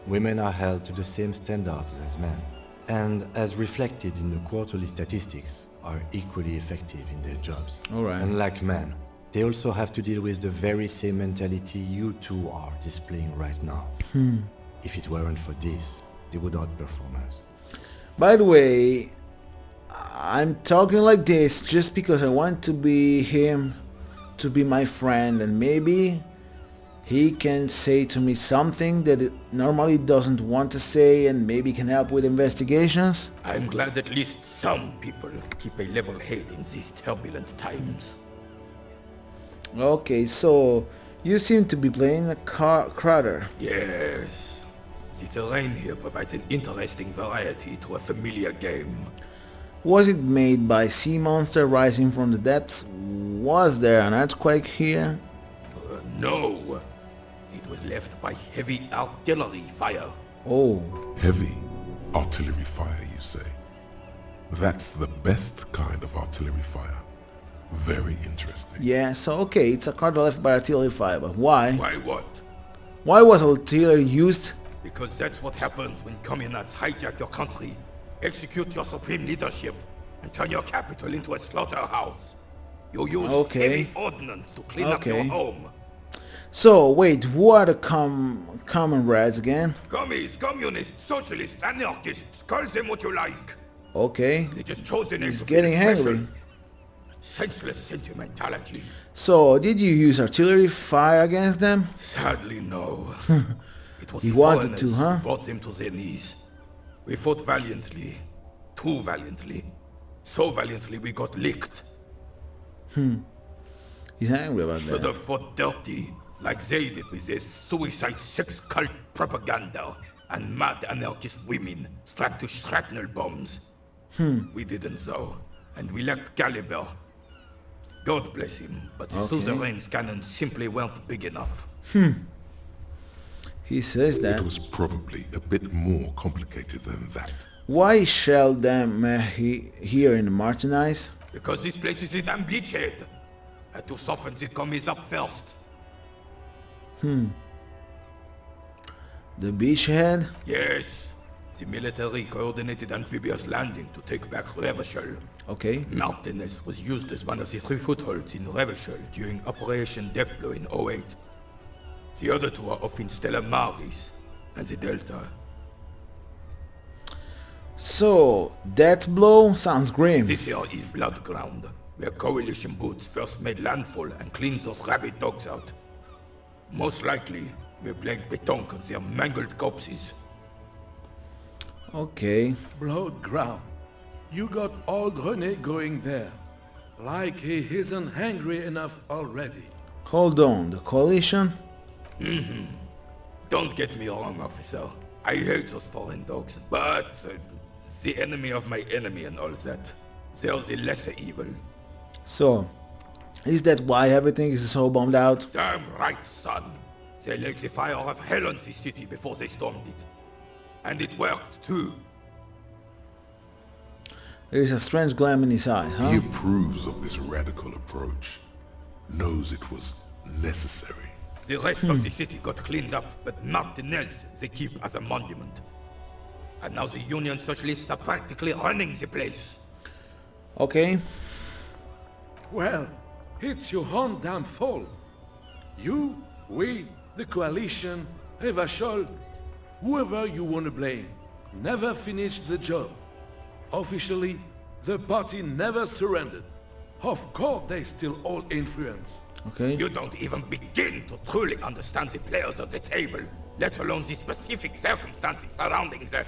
Women are held to the same standards as men, and as reflected in the quarterly statistics, are equally effective in their jobs. Alright. Unlike men, they also have to deal with the very same mentality you two are displaying right now. If it weren't for this, they would outperform us. By the way, I'm talking like this just because I want to be him, to be my friend, and maybe he can say to me something that it normally doesn't want to say and maybe can help with investigations. I'm glad at least some people keep a level head in these turbulent times. Okay, so you seem to be playing a Crowder. Yes. The terrain here provides an interesting variety to a familiar game. Was it made by sea monster rising from the depths? Was there an earthquake here? No. It was left by heavy artillery fire. Oh. Heavy artillery fire, you say? That's the best kind of artillery fire. Very interesting. Yeah, so okay, it's a card left by artillery fire, but why? Why what? Why was artillery used? Because that's what happens when communards hijack your country, execute your supreme leadership, and turn your capital into a slaughterhouse. You use heavy ordnance to clean up your home. So, wait, who are the comrades again? Commies, communists, socialists, anarchists, call them what you like. Okay. They just chose the name. He's getting angry. Senseless sentimentality. So, did you use artillery fire against them? Sadly, no. It was he wanted to, huh? Who brought them to their knees. We fought valiantly. Too valiantly. So valiantly we got licked. He's angry about that. Should have fought dirty, like they did with their suicide sex cult propaganda and mad anarchist women strapped to shrapnel bombs. We didn't so, and we lacked caliber. God bless him, but the suzerain's cannons simply weren't big enough. He says that. It was probably a bit more complicated than that. Why shell them here in the Martinez? Because this place is a damn beachhead. Had to soften the commies up first. The beachhead? Yes. The military coordinated amphibious landing to take back Revachol. Okay. Martinez was used as one of the 3 footholds in Revachol during Operation Deathblow in 08. The other 2 are off in Stella Maris and the Delta. So, Deathblow sounds grim. This here is Blood Ground, where coalition boots first made landfall and cleaned those rabid dogs out. Most likely, We're playing pétanque on their mangled corpses. Okay. Blood ground. You got old René going there. Like he isn't hungry enough already. Hold on, the coalition? Don't get me wrong, officer. I hate those foreign dogs, but the enemy of my enemy and all that. They're the lesser evil. So, is that why everything is so bombed out? Damn right, son. They laid the fire of hell on the city before they stormed it. And it worked, too. There is a strange gleam in his eyes, huh? He approves of this radical approach. Knows it was necessary. The rest of the city got cleaned up, but nothing else they keep as a monument. And now the Union Socialists are practically running the place. Okay. Well, it's your own damn fault. You, we, the coalition, Revachol, whoever you want to blame, never finished the job. Officially, the party never surrendered. Of course they still hold influence. Okay. You don't even begin to truly understand the players of the table, let alone the specific circumstances surrounding the...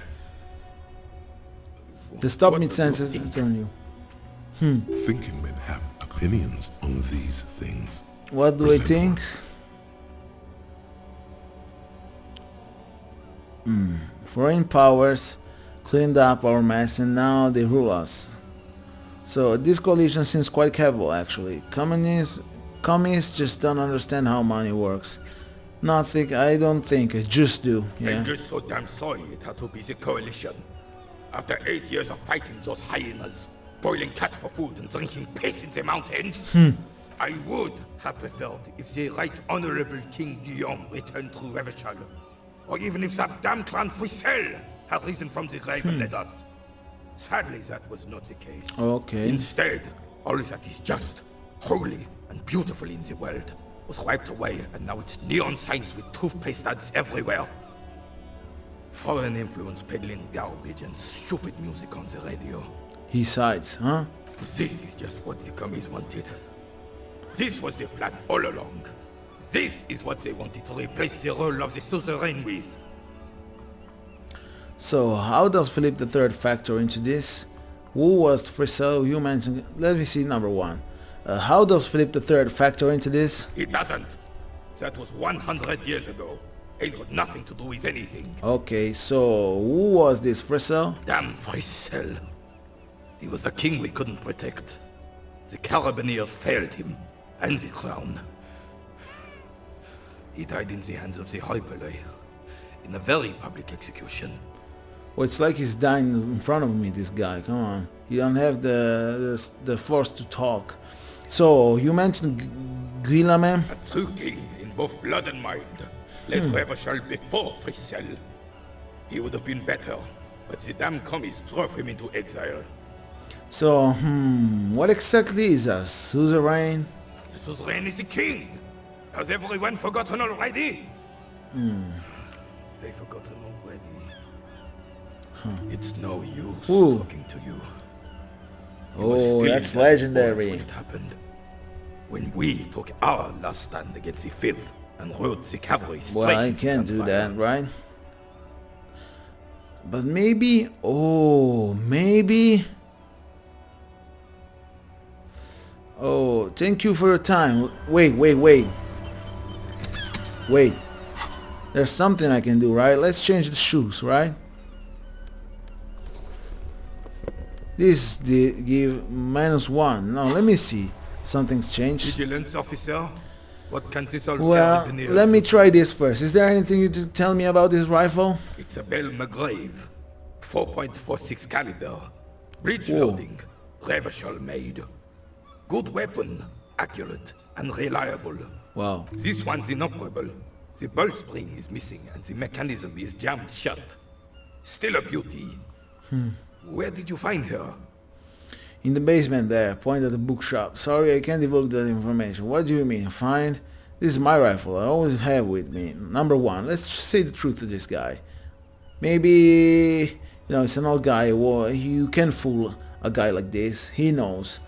The stop mid-senses turn you. Thinking men have opinions on these things. What do I think? Foreign powers cleaned up our mess and now they rule us. So this coalition seems quite capable actually. Communists just don't understand how money works. I don't think, I just do. Yeah. I'm just so damn sorry it had to be the coalition. After 8 years of fighting those hyenas, boiling cat for food and drinking piss in the mountains, I would have preferred if the Right Honorable King Guillaume returned through Revachol, or even if that damn clan Frissel had risen from the grave and led us. Sadly, that was not the case. Okay. Instead, all that is just, holy, and beautiful in the world was wiped away, and now it's neon signs with toothpaste ads everywhere. Foreign influence peddling garbage and stupid music on the radio. He sides, huh? This is just what the commies wanted. This was their plan all along. This is what they wanted to replace the role of the suzerain with. So how does Philip III factor into this? Who was Frissel? You mentioned. Let me see number one. How does Philip III factor into this? It doesn't. That was 100 years ago. It got nothing to do with anything. Okay, so who was this Frissel? Damn Frissel. He was the king we couldn't protect. The Carabineers failed him, and the crown. He died in the hands of the Hyperlay, in a very public execution. Well, it's like he's dying in front of me, this guy. Come on. He don't have the force to talk. So, you mentioned Guillaume? A true king in both blood and mind. Led Revachol before Frissel. He would have been better, but the damn commies drove him into exile. So, what exactly is a suzerain? The suzerain is the king. Has everyone forgotten already? They've forgotten already. It's no use talking to you. Oh, that's legendary. When it happened. When we took our last stand against the Fifth and rode the cavalry straight. Well, I can't do that, right? But maybe, maybe. Oh, thank you for your time. Wait. There's something I can do, right? Let's change the shoes, right? This give -1. Now let me see. Something's changed. Vigilance officer. What can this all Well, let me try this first. Is there anything you can tell me about this rifle? It's a Bell McGrave, 4.46 caliber, breech loading, Revachol made. Good weapon, accurate and reliable. Wow. This one's inoperable. The bolt spring is missing and the mechanism is jammed shut. Still a beauty. Where did you find her? In the basement there, point at the bookshop. Sorry, I can't divulge that information. What do you mean, find? This is my rifle, I always have with me. Number one, let's say the truth to this guy. Maybe, it's an old guy, well, you can fool a guy like this. He knows.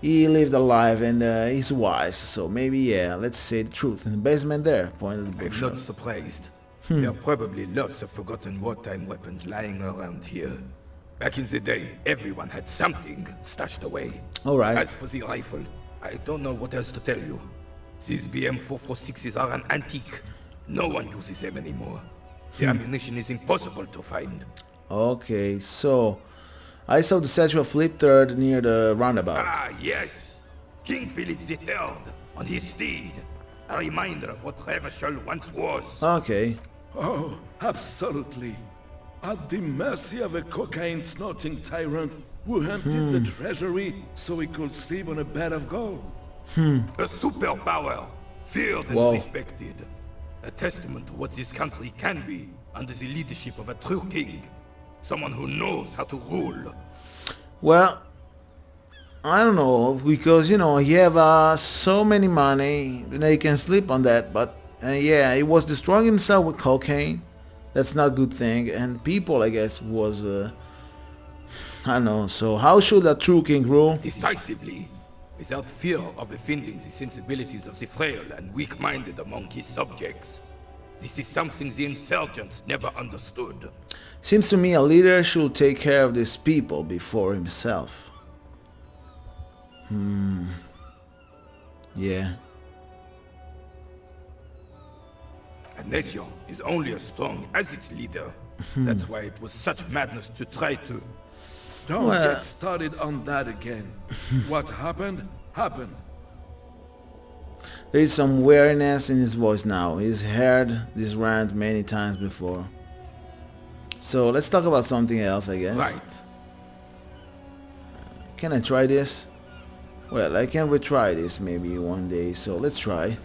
he lived a life and he's wise. So maybe, yeah, let's say the truth. In the basement there, pointed the bush. I'm not surprised. There are probably lots of forgotten wartime weapons lying around here. Back in the day, everyone had something stashed away. Alright. As for the rifle, I don't know what else to tell you. These BM-446s are an antique. No one uses them anymore. The ammunition is impossible to find. Okay, so I saw the statue of Philip III near the roundabout. Ah, yes. King Philip III on his steed. A reminder of what Revachol once was. Okay. Oh, absolutely. At the mercy of a cocaine-snorting tyrant who emptied the treasury so he could sleep on a bed of gold. A superpower, feared and respected. A testament to what this country can be under the leadership of a true king. Someone who knows how to rule. Well, I don't know, because, you know, he have so many money that he can sleep on that, but yeah, he was destroying himself with cocaine. That's not a good thing, and people, I guess, was, I don't know, so how should a true king rule? Decisively, without fear of offending the sensibilities of the frail and weak-minded among his subjects. This is something the insurgents never understood. Seems to me a leader should take care of these people before himself. Yeah. Elysium is only as strong as its leader. That's why it was such madness to try to... Don't get started on that again. What happened, happened. There is some weariness in his voice now. He's heard this rant many times before. So let's talk about something else, I guess. Right. Can I try this? Well, I can retry this maybe one day, so let's try.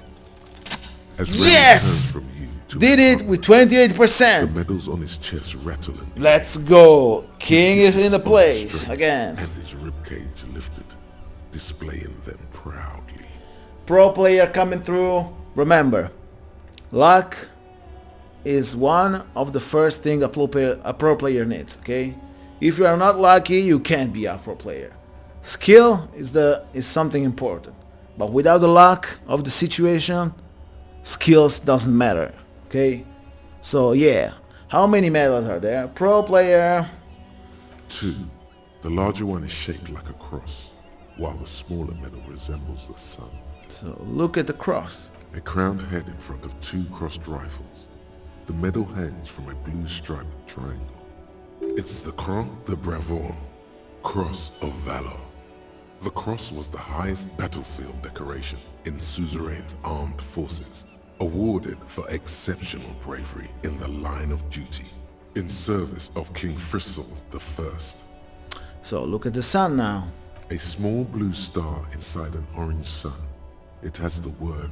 Yes! From you to did it with 28%. The medals on his chest rattling. Let's go. King is in the place again. And his ribcage lifted, displaying them proudly. Pro player coming through. Remember, luck is one of the first thing a pro player needs, okay? If you are not lucky, you can't be a pro player. Skill is something important. But without the luck of the situation, skills doesn't matter, okay? So yeah, how many medals are there? Pro player. 2. The larger one is shaped like a cross, while the smaller medal resembles the sun. So look at the cross. A crowned head in front of 2 crossed rifles. The medal hangs from a blue striped triangle. It's the Croix de Bravoure, Cross of Valor. The cross was the highest battlefield decoration in Suzerain's armed forces, awarded for exceptional bravery in the line of duty, in service of King Frizzle I. So look at the sun now. A small blue star inside an orange sun. It has the word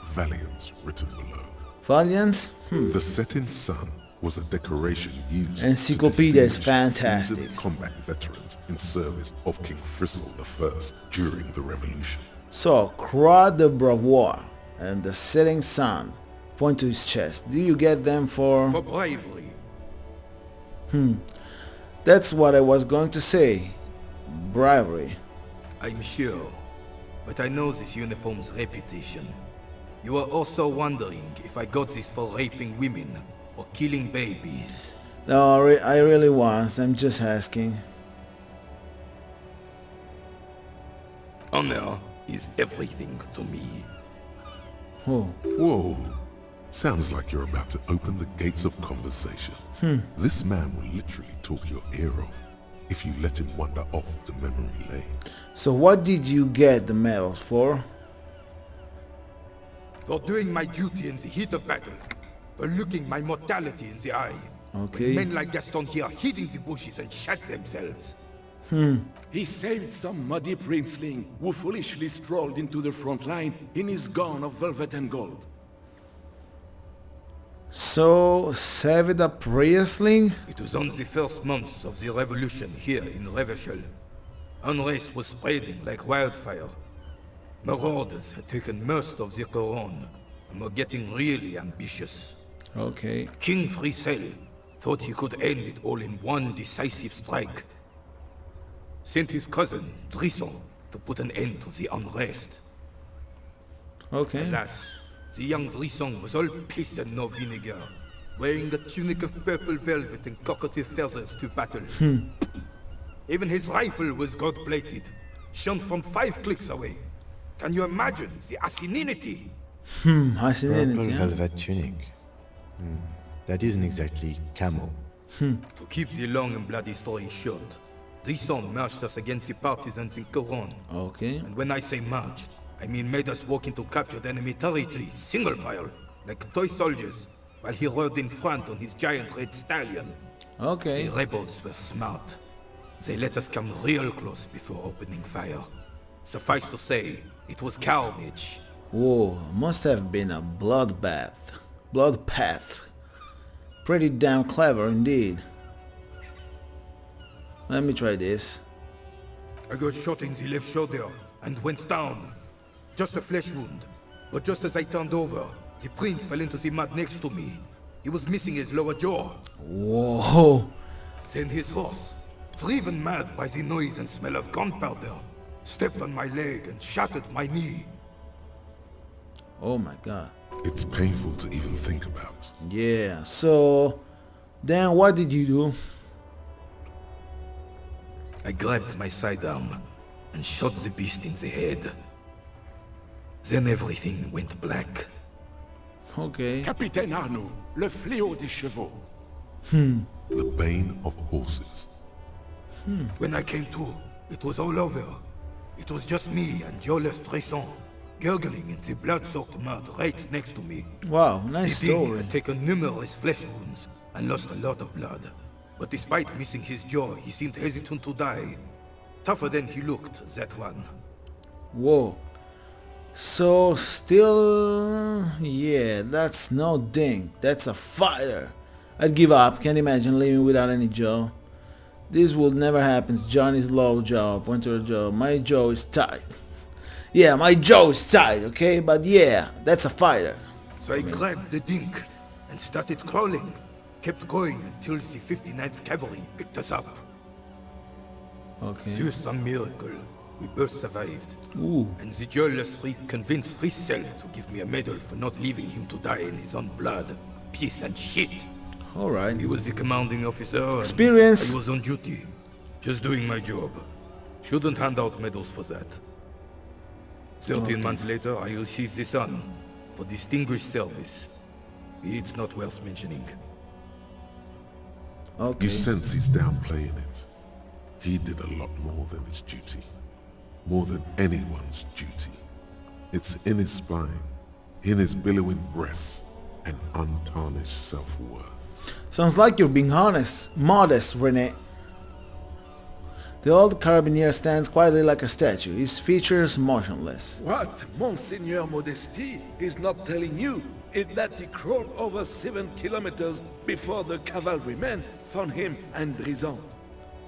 Valiance written below. Valiance? The setting sun was a decoration used Encyclopedia is to fantastic. seasoned combat veterans in service of King Frizzle I during the revolution. So, Croix de Bravoure and the setting sun point to his chest. Do you get them for... For bravery. That's what I was going to say. Bravery. I'm sure, but I know this uniform's reputation. You are also wondering if I got this for raping women or killing babies. No, I really was. I'm just asking. Honor is everything to me. Oh. Whoa. Sounds like you're about to open the gates of conversation. This man will literally talk your ear off if you let him wander off to memory lane. So what did you get the medals for? For doing my duty in the heat of battle. For looking my mortality in the eye. Okay. Men like Gaston here hid in the bushes and shot themselves. He saved some muddy princeling who foolishly strolled into the front line in his gown of velvet and gold. So, saved a priestling? It was on the first months of the revolution here in Revachol. Unrest was spreading like wildfire. Marauders had taken most of the Couronne and were getting really ambitious. Okay. King Frizzle thought he could end it all in one decisive strike. Sent his cousin, Trisson, to put an end to the unrest. Okay. Alas, the young Brisson was all piss and no vinegar, wearing a tunic of purple velvet and cockatiel feathers to battle. Even his rifle was gold-plated, shone from 5 clicks away. Can you imagine the asininity? Asininity, Purple yeah? velvet tunic. That isn't exactly camo. To keep the long and bloody story short, Brisson marched us against the partisans in Coron. Okay. And when I say marched, I mean made us walk into captured enemy territory, single file, like toy soldiers, while he rode in front on his giant red stallion. Okay. The rebels were smart. They let us come real close before opening fire. Suffice to say, it was carnage. Whoa, must have been a bloodbath. Bloodpath. Pretty damn clever indeed. Let me try this. I got shot in the left shoulder and went down. Just a flesh wound. But just as I turned over, the prince fell into the mud next to me. He was missing his lower jaw. Whoa. Then his horse, driven mad by the noise and smell of gunpowder, stepped on my leg and shattered my knee. Oh my god. It's painful to even think about. Yeah, so then what did you do? I grabbed my sidearm and shot the beast in the head. Then everything went black. Okay. Capitaine Arnoux, le fléau des chevaux. The bane of horses. When I came to, it was all over. It was just me and Jolas Tresson, gurgling in the blood-soaked mud right next to me. Wow, nice The Ding story. had taken numerous flesh wounds and lost a lot of blood. But despite missing his jaw, he seemed hesitant to die. Tougher than he looked, that one. Whoa. So still, yeah, that's no Ding. That's a fighter. I'd give up. Can't imagine living without any jaw. This will never happen. Johnny's low jaw, pointer jaw. My jaw is tight. Yeah, my jaw is tight, okay? But yeah, that's a fighter. So I grabbed the Dink and started crawling. Kept going until the 59th Cavalry picked us up. Okay. Through some miracle, we both survived. Ooh. And the joyless freak convinced Frissel to give me a medal for not leaving him to die in his own blood. Piece and shit. Alright. He was the commanding officer. And Experience. I was on duty. Just doing my job. Shouldn't hand out medals for that. 13 months later, I received the Sun for distinguished service. It's not worth mentioning. Okay. You sense he's downplaying it. He did a lot more than his duty. More than anyone's duty. It's in his spine, in his billowing breast, and untarnished self-worth. Sounds like you're being honest. Modest, Rene. The old carabinier stands quietly like a statue, his features motionless. What Monseigneur Modesty is not telling you is that he crawled over 7 kilometers before the cavalrymen found him and Brisson.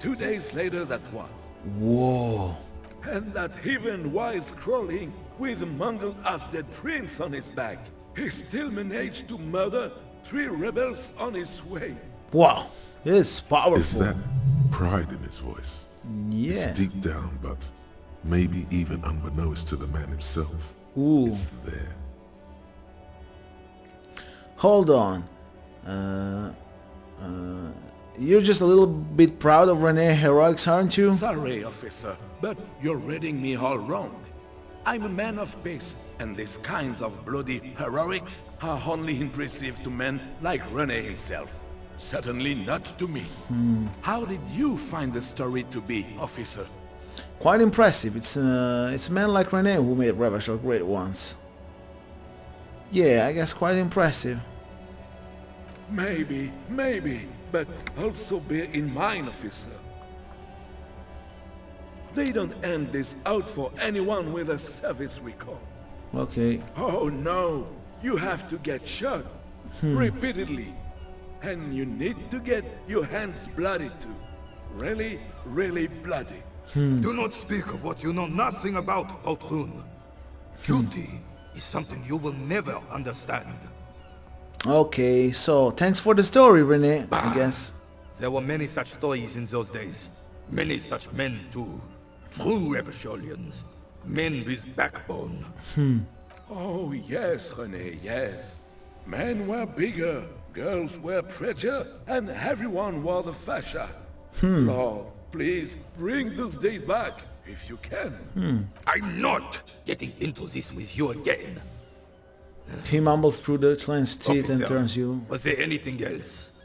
2 days later that was. Whoa. And that even whilst crawling with a mangled half-dead prince on his back, he still managed to murder 3 rebels on his way. Wow. It's powerful. Is that pride in his voice? Yeah. It's deep down, but maybe even unbeknownst to the man himself. Ooh. It's there. Hold on. You're just a little bit proud of Rene's heroics, aren't you? Sorry, officer, but you're reading me all wrong. I'm a man of peace, and these kinds of bloody heroics are only impressive to men like Rene himself. Certainly not to me. How did you find the story to be, officer? Quite impressive. It's a man like Rene who made Ravageur great once. Yeah, I guess quite impressive. Maybe, but also bear in mind, officer. They don't end this out for anyone with a service record. Okay. Oh no, you have to get shot repeatedly. And you need to get your hands bloody too. Really, really bloody. Do not speak of what you know nothing about, Outrun. Duty is something you will never understand. Okay, so thanks for the story, Rene, I guess. There were many such stories in those days. Many such men too. True Eversholians. Men with backbone. Oh, yes, René, yes. Men were bigger, girls were prettier, and everyone wore the fascia. Lord, please bring those days back, if you can. I'm not getting into this with you again. He mumbles through the clenched teeth and Officer, turns you. Was there anything else?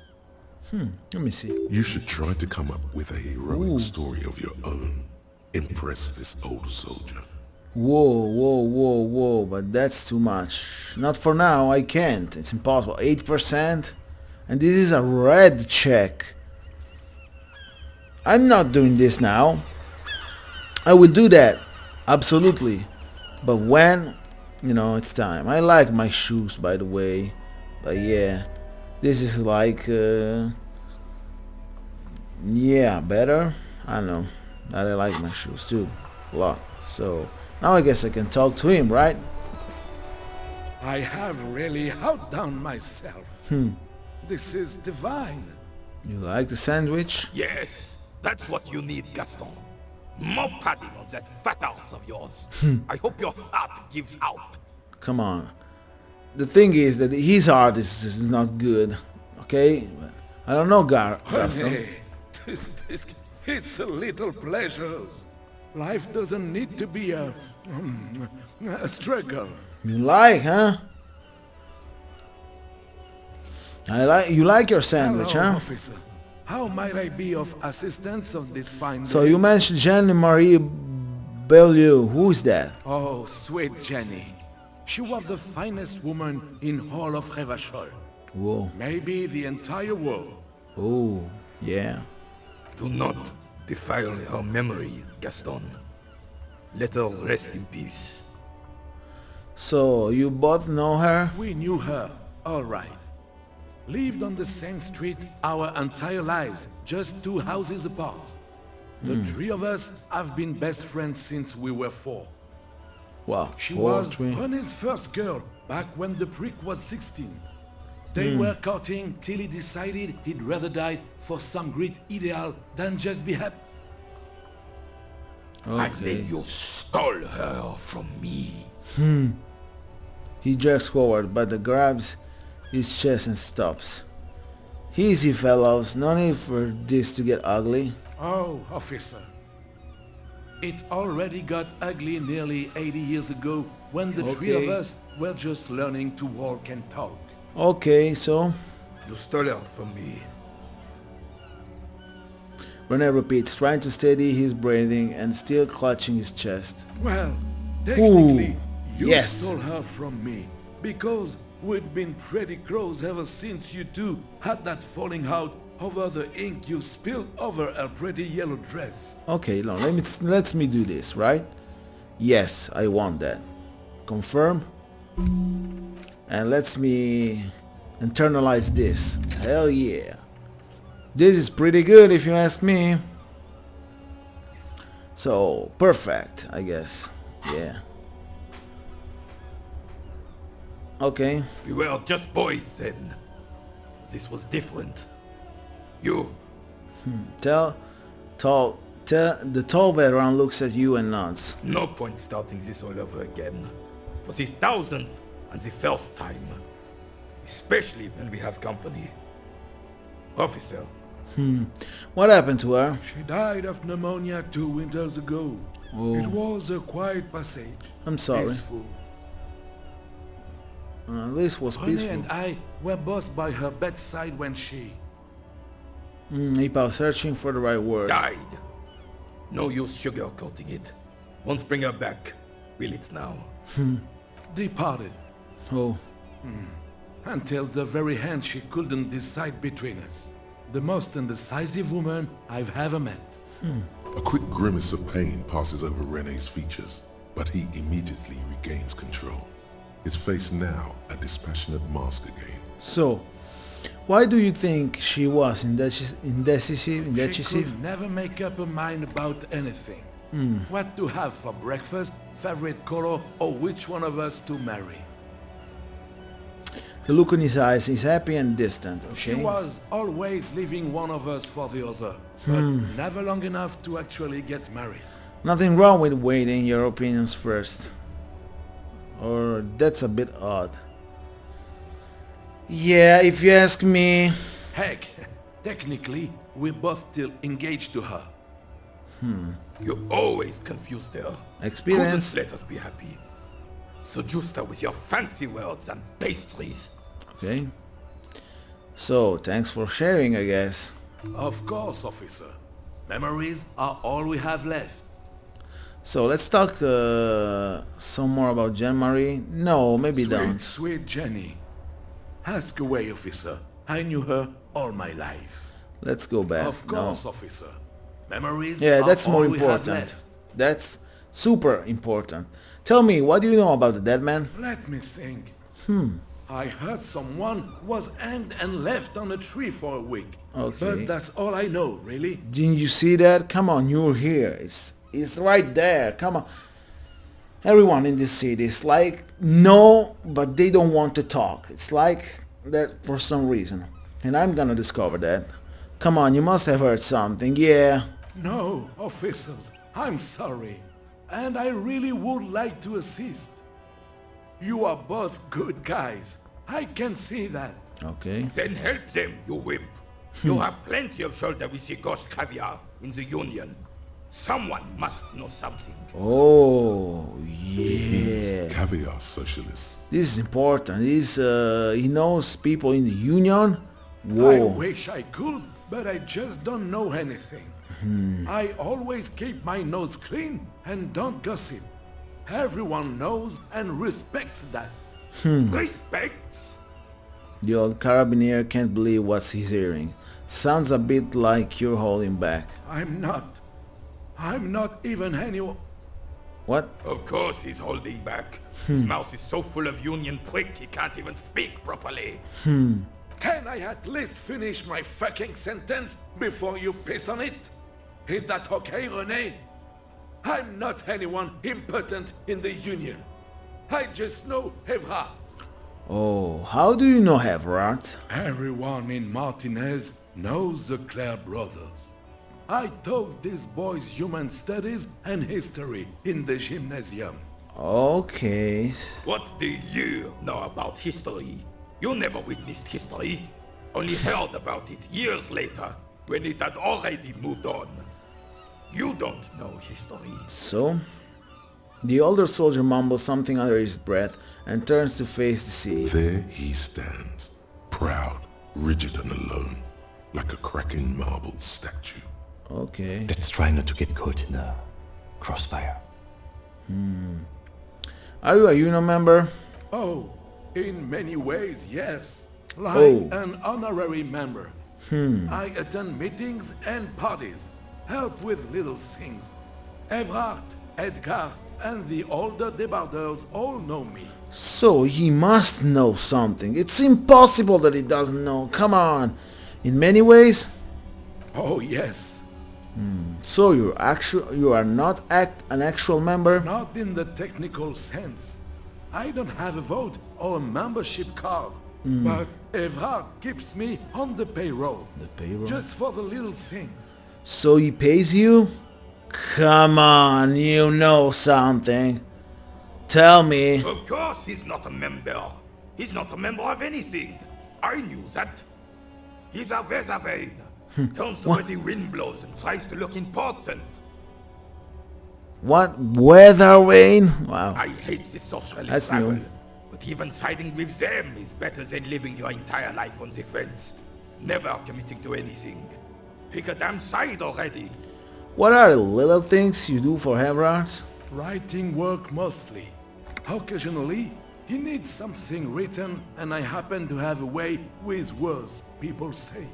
Let me see. You should try to come up with a heroic story of your own. Impress this old soldier. Whoa, but that's too much. Not for now, I can't. It's impossible. 8%? And this is a red check. I'm not doing this now. I will do that. Absolutely. But when? You know, it's time. I like my shoes, by the way. But yeah. This is like... yeah, better? I don't know. That I like my shoes too. A lot. So... now I guess I can talk to him, right? I have really outdone myself. This is divine. You like the sandwich? Yes, that's what you need, Gaston. More padding on that fat ass of yours. I hope your heart gives out. Come on. The thing is that his heart is not good. Okay? But I don't know, Gaston. Hey, it's a little pleasures. Life doesn't need to be a struggle. You like, huh? You like your sandwich, Hello, huh? officer. How might I be of assistance on this fine So day? you mentioned Jeanne-Marie Bellieu. Who is that? Oh, sweet Jenny. She was the finest woman in all of Revachol. Whoa. Maybe the entire world. Oh, yeah. Do not defile her memory, Gaston. Let her rest in peace. So you both know her? We knew her, all right. Lived on the same street our entire lives, just 2 houses apart. The 3 of us have been best friends since we were 4. Wow. She 4, was 3. René's first girl, back when the prick was 16. They were courting till he decided he'd rather die for some great ideal than just be happy. And then you stole her from me. He jerks forward, but grabs his chest and stops. Easy, fellows. No need for this to get ugly. Oh, officer. It already got ugly nearly 80 years ago when the 3 of us were just learning to walk and talk. Okay, so... You stole her from me. René repeats, trying to steady his breathing and still clutching his chest. Well, technically, you yes. stole her from me, because we'd been pretty close ever since you two had that falling out over the ink you spilled over her pretty yellow dress. Okay, now let me do this, right? Yes, I want that. Confirm. And let me internalize this. Hell yeah. This is pretty good if you ask me. So, perfect, I guess. Yeah. Okay. We were just boys then. This was different. You. The tall veteran looks at you and nods. No point starting this all over again. For the 1000th and the first time. Especially when we have company. Officer. What happened to her? She died of pneumonia 2 winters ago. Oh. It was a quiet passage. I'm sorry. Peaceful. This was René peaceful. and I were both by her bedside when she... He paused, searching for the right word. Died. No use sugarcoating it. Won't bring her back. Will it now? Departed. Oh. Until the very hand she couldn't decide between us. The most indecisive woman I've ever met. A quick grimace of pain passes over René's features, but he immediately regains control. His face now a dispassionate mask again. So, why do you think she was indecisive? She could never make up her mind about anything. What to have for breakfast, favorite color, or which one of us to marry. The look in his eyes is happy and distant, okay? She was always leaving one of us for the other, but never long enough to actually get married. Nothing wrong with waiting your opinions first. Or that's a bit odd. Yeah, if you ask me. Heck, technically, we're both still engaged to her. You always confused her. Experience. Couldn't let us be happy. Seduced her with your fancy words and pastries. Okay. So, thanks for sharing, I guess. Of course, officer. Memories are all we have left. So, let's talk some more about Jean-Marie. No, maybe don't. Sweet Jenny. Ask away, officer. I knew her all my life. Let's go back. Of course, officer. Memories Yeah, are that's all more we have important. left. That's super important. Tell me, what do you know about the dead man? Let me think. I heard someone was hanged and left on a tree for a week. Okay. But that's all I know, really. Didn't you see that? Come on, you're here. It's right there. Come on. Everyone in this city is like, no, but they don't want to talk. It's like that for some reason. And I'm gonna discover that. Come on, you must have heard something. Yeah. No, officers, I'm sorry. And I really would like to assist. You are both good guys. I can see that. Okay. Then help them, you wimp. You have plenty of shoulder with your ghost caviar in the Union. Someone must know something. Oh, yeah. Caviar socialists. This is important. He knows people in the Union. I Whoa. wish I could, but I just don't know anything. I always keep my nose clean and don't gossip. Everyone knows and respects that. Respects? The old carabiner can't believe what he's hearing. Sounds a bit like you're holding back. I'm not even anyone. What? Of course he's holding back. His mouth is so full of Union prick he can't even speak properly. Can I at least finish my fucking sentence before you piss on it? Is that okay, René? I'm not anyone important in the Union. I just know Evrard. Oh, how do you know Everard? Everyone in Martinez knows the Clare brothers. I taught these boys human studies and history in the gymnasium. Okay. What do you know about history? You never witnessed history. Only heard about it years later, when it had already moved on. You don't know history. So, the older soldier mumbles something under his breath and turns to face the sea. There he stands, proud, rigid and alone, like a cracking marble statue. Okay. Let's try not to get caught in a crossfire. Are you a Union member? Oh, in many ways, yes. Like an honorary member. I attend meetings and parties, help with little things. Evrard, Edgar, and the older debarders all know me. So he must know something. It's impossible that he doesn't know. Come on. In many ways? Oh, yes. So you are not an actual member? Not in the technical sense. I don't have a vote or a membership card. But Evrard keeps me on the payroll. The payroll? Just for the little things. So he pays you? Come on, you know something. Tell me. Of course he's not a member. He's not a member of anything. I knew that. He's a Weservein. Turns to where the wind blows and tries to look important. What? Weather Wayne? Wow. I hate this socialist That's rabble. new. But even siding with them is better than living your entire life on the fence. Never committing to anything. Pick a damn side already. What are the little things you do for Everard? Writing work mostly. Occasionally, he needs something written and I happen to have a way with words, people say.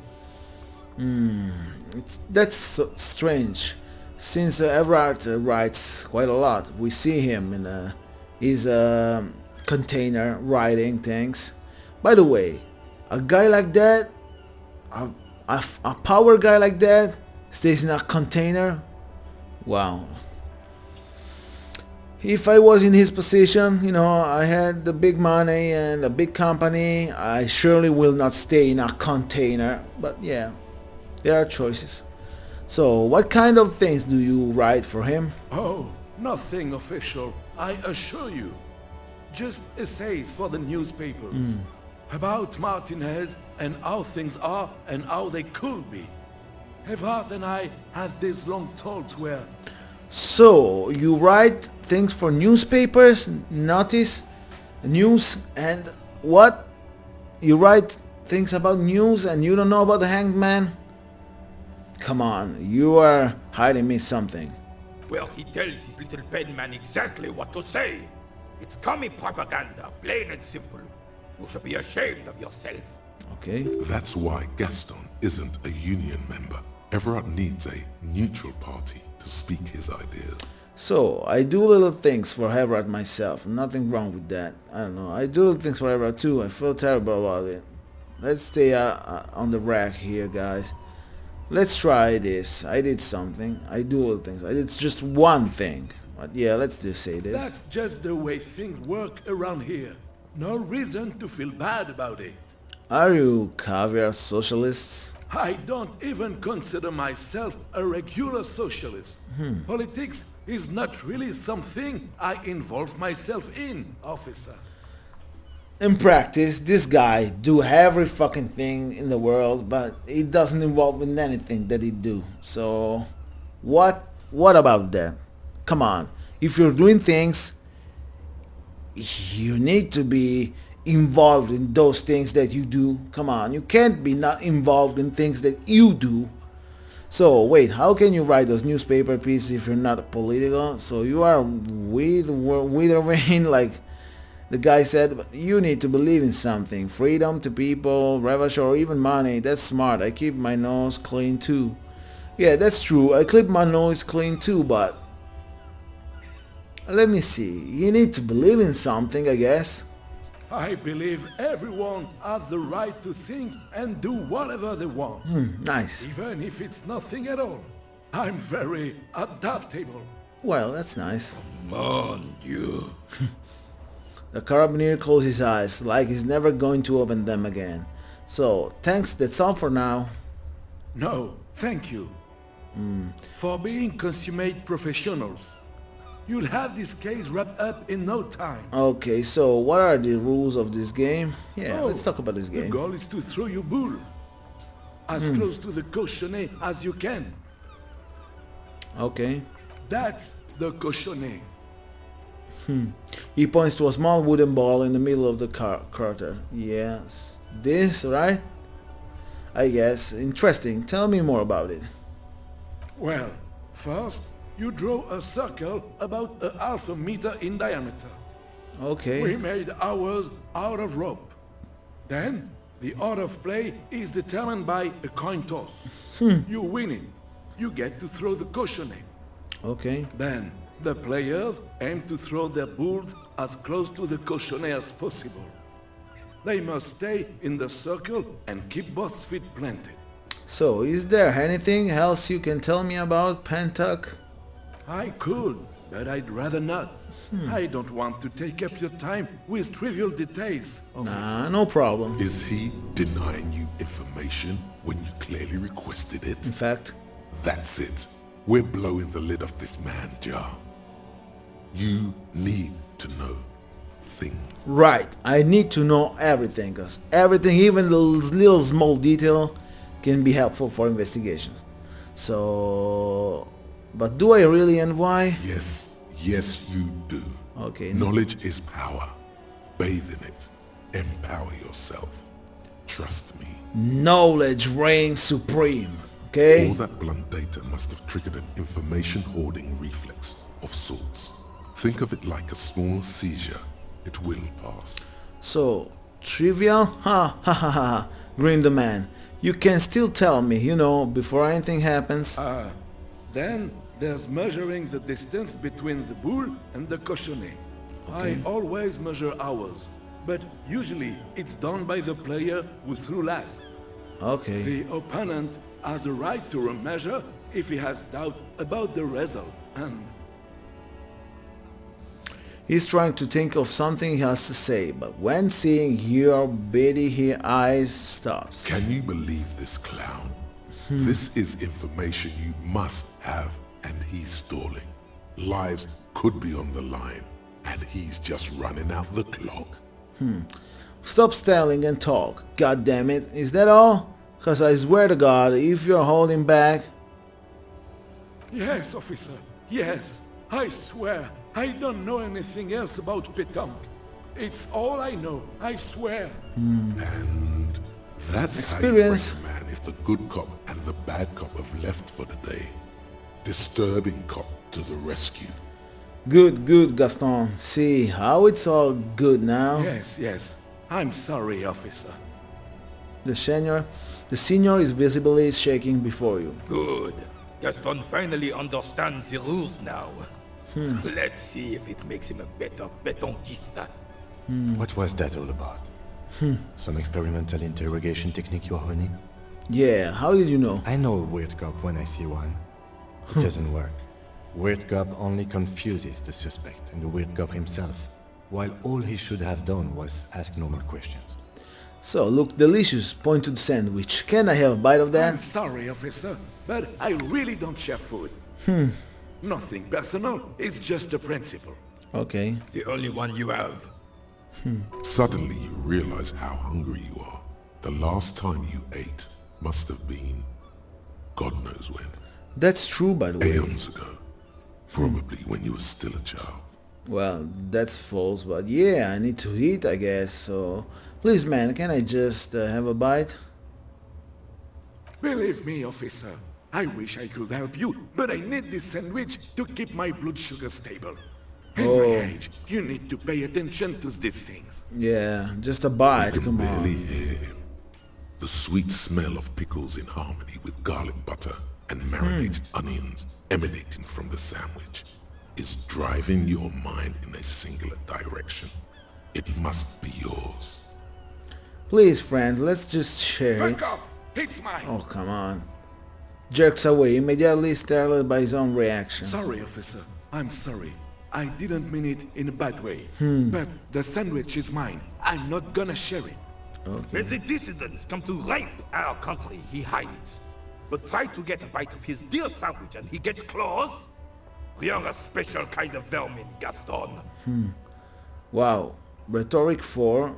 That's so strange. Since Everard writes quite a lot, we see him in his container writing things. By the way, a guy like that, a power guy like that, stays in a container. Wow. If I was in his position, you know, I had the big money and a big company, I surely will not stay in a container. But yeah, there are choices. So, what kind of things do you write for him? Oh, nothing official, I assure you. Just essays for the newspapers. About Martinez and how things are and how they could be. Everard and I had these long talks where... So, you write things for newspapers, notice, news, and what? You write things about news and you don't know about the Hanged Man? Come on, you are hiding me something. Well, he tells his little pen man exactly what to say. It's commie propaganda, plain and simple. You should be ashamed of yourself. Okay. That's why Gaston isn't a union member. Everard needs a neutral party to speak his ideas. So, I do little things for Everard myself. Nothing wrong with that. I don't know. I do little things for Everard too. I feel terrible about it. Let's stay on the rack here, guys. Let's try this. I did something. I do little things. I did just one thing. But yeah, let's just say this. That's just the way things work around here. No reason to feel bad about it. Are you caviar socialists? I don't even consider myself a regular socialist. Politics is not really something I involve myself in, officer. In practice, this guy do every fucking thing in the world, but it doesn't involve in anything that he do. So, what about that? Come on, if you're doing things, you need to be involved in those things that you do. Come on, you can't be not involved in things that you do. So wait, how can you write those newspaper pieces if you're not political? So you are withering like the guy said, but you need to believe in something. Freedom to people, revolution, or even money. That's smart. I keep my nose clean too. Yeah, that's true. I keep my nose clean too, but let me see. You need to believe in something, I guess. I believe everyone has the right to think and do whatever they want. Nice. Even if it's nothing at all. I'm very adaptable. Well, that's nice. Mon Dieu. The carabiner closed his eyes, like he's never going to open them again. So, thanks, that's all for now. No, thank you. For being consummate professionals. You'll have this case wrapped up in no time. Okay, so what are the rules of this game? Yeah, let's talk about this game. The goal is to throw your bull as close to the cochonnet as you can. Okay. That's the cochonnet. He points to a small wooden ball in the middle of the crater. Yes. This, right? I guess. Interesting. Tell me more about it. Well, first, you draw a circle about a half a meter in diameter. Okay. We made ours out of rope. Then, the order of play is determined by a coin toss. You win it. You get to throw the cochonnet. Okay. Then, the players aim to throw their bulls as close to the cochonnet as possible. They must stay in the circle and keep both feet planted. So, is there anything else you can tell me about Pentuck? I could, but I'd rather not. I don't want to take up your time with trivial details. Nah, no problem. Is he denying you information when you clearly requested it? In fact, that's it. We're blowing the lid off this man jar. You need to know things. Right, I need to know everything, because everything, even the little small detail, can be helpful for investigation. So, but do I really and why? Yes, you do. Okay. Knowledge is power. Bathe in it. Empower yourself. Trust me. Knowledge reigns supreme. Okay? All that blunt data must have triggered an information hoarding reflex of sorts. Think of it like a small seizure. It will pass. So, trivial? Ha ha ha ha, grinned the man. You can still tell me, before anything happens. Then there's measuring the distance between the bull and the cochonnet. Okay. I always measure ours, but usually it's done by the player who threw last. Okay. The opponent has a right to remeasure if he has doubt about the result, and... He's trying to think of something he has to say, but when seeing your beady eyes stops. Can you believe this clown? This is information you must have, and he's stalling. Lives could be on the line, and he's just running out the clock. Stop stalling and talk. God damn it. Is that all? Because I swear to God, if you're holding back... Yes, officer. Yes. I swear. I don't know anything else about Petanque. It's all I know. I swear. And that's Experience. how you rank a man if the good cop and the bad cop have left for the day. Disturbing cop to the rescue. Good, good, Gaston. See how it's all good now? Yes, yes. I'm sorry, officer. The senior is visibly shaking before you. Good. Gaston finally understands the rules now. Let's see if it makes him a better petanquista. What was that all about? Some experimental interrogation technique you're honing? Yeah, how did you know? I know a weird cop when I see one. It doesn't work. Weird cop only confuses the suspect and the weird cop himself, while all he should have done was ask normal questions. So, look delicious. Point to the sandwich. Can I have a bite of that? I'm sorry, officer, but I really don't share food. Nothing personal. It's just a principle. Okay. The only one you have. Suddenly you realize how hungry you are. The last time you ate must have been God knows when. That's true, by the way. Aeons ago. Probably when you were still a child. Well, that's false, but yeah, I need to eat, I guess, so... Please, man, can I just have a bite? Believe me, officer. I wish I could help you, but I need this sandwich to keep my blood sugar stable. At my age, you need to pay attention to these things. Yeah, just a bite, You can come barely on. hear him. The sweet smell of pickles in harmony with garlic butter and marinated onions emanating from the sandwich is driving your mind in a singular direction. It must be yours. Please, friend, let's just share it. Fuck off! It's mine! Oh, come on. Jerks away, immediately startled by his own reaction. Sorry, officer. I'm sorry. I didn't mean it in a bad way. But the sandwich is mine. I'm not gonna share it. When the dissidents come to rape our country, he hides. But try to get a bite of his dear sandwich and he gets claws? We are a special kind of vermin, Gaston. Wow. Rhetoric 4.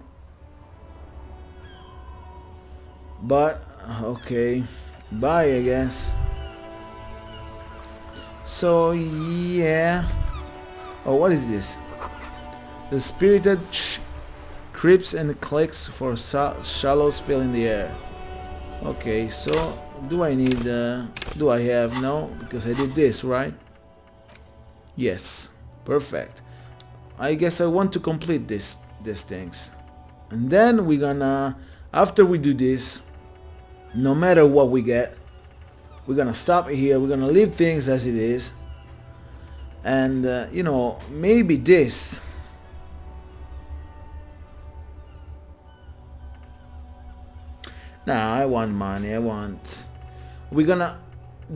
But, okay. Bye, I guess. So, yeah. Oh, what is this? The spirited creeps and clicks for shallows filling the air. Okay, so do I need do I have no, because I did this, right? Yes, perfect. I guess I want to complete these things, and then we're gonna, after we do this, no matter what we get, we're gonna stop here. We're gonna leave things as it is, and you know, maybe this. Nah, I want money. We're gonna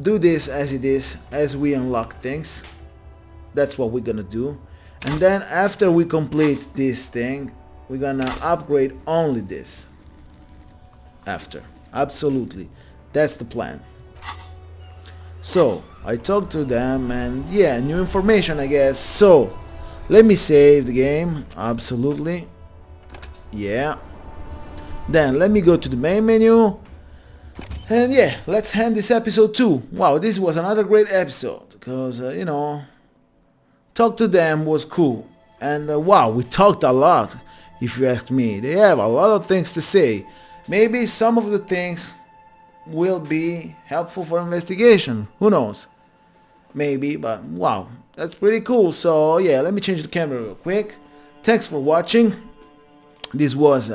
do this as it is, as we unlock things. That's what we're gonna do. And then after we complete this thing, we're gonna upgrade only this. After. Absolutely. That's the plan. So, I talked to them and yeah, new information I guess. So, let me save the game. Absolutely. Yeah. Then let me go to the main menu, and yeah, let's end this episode too. Wow, this was another great episode, because you know, talk to them was cool, and wow, we talked a lot, if you ask me. They have a lot of things to say. Maybe some of the things will be helpful for investigation, who knows, maybe, but wow, that's pretty cool. So yeah, let me change the camera real quick. Thanks for watching. This was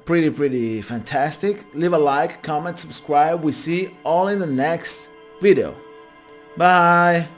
pretty fantastic. Leave a like, comment, subscribe. We see all in the next video. Bye.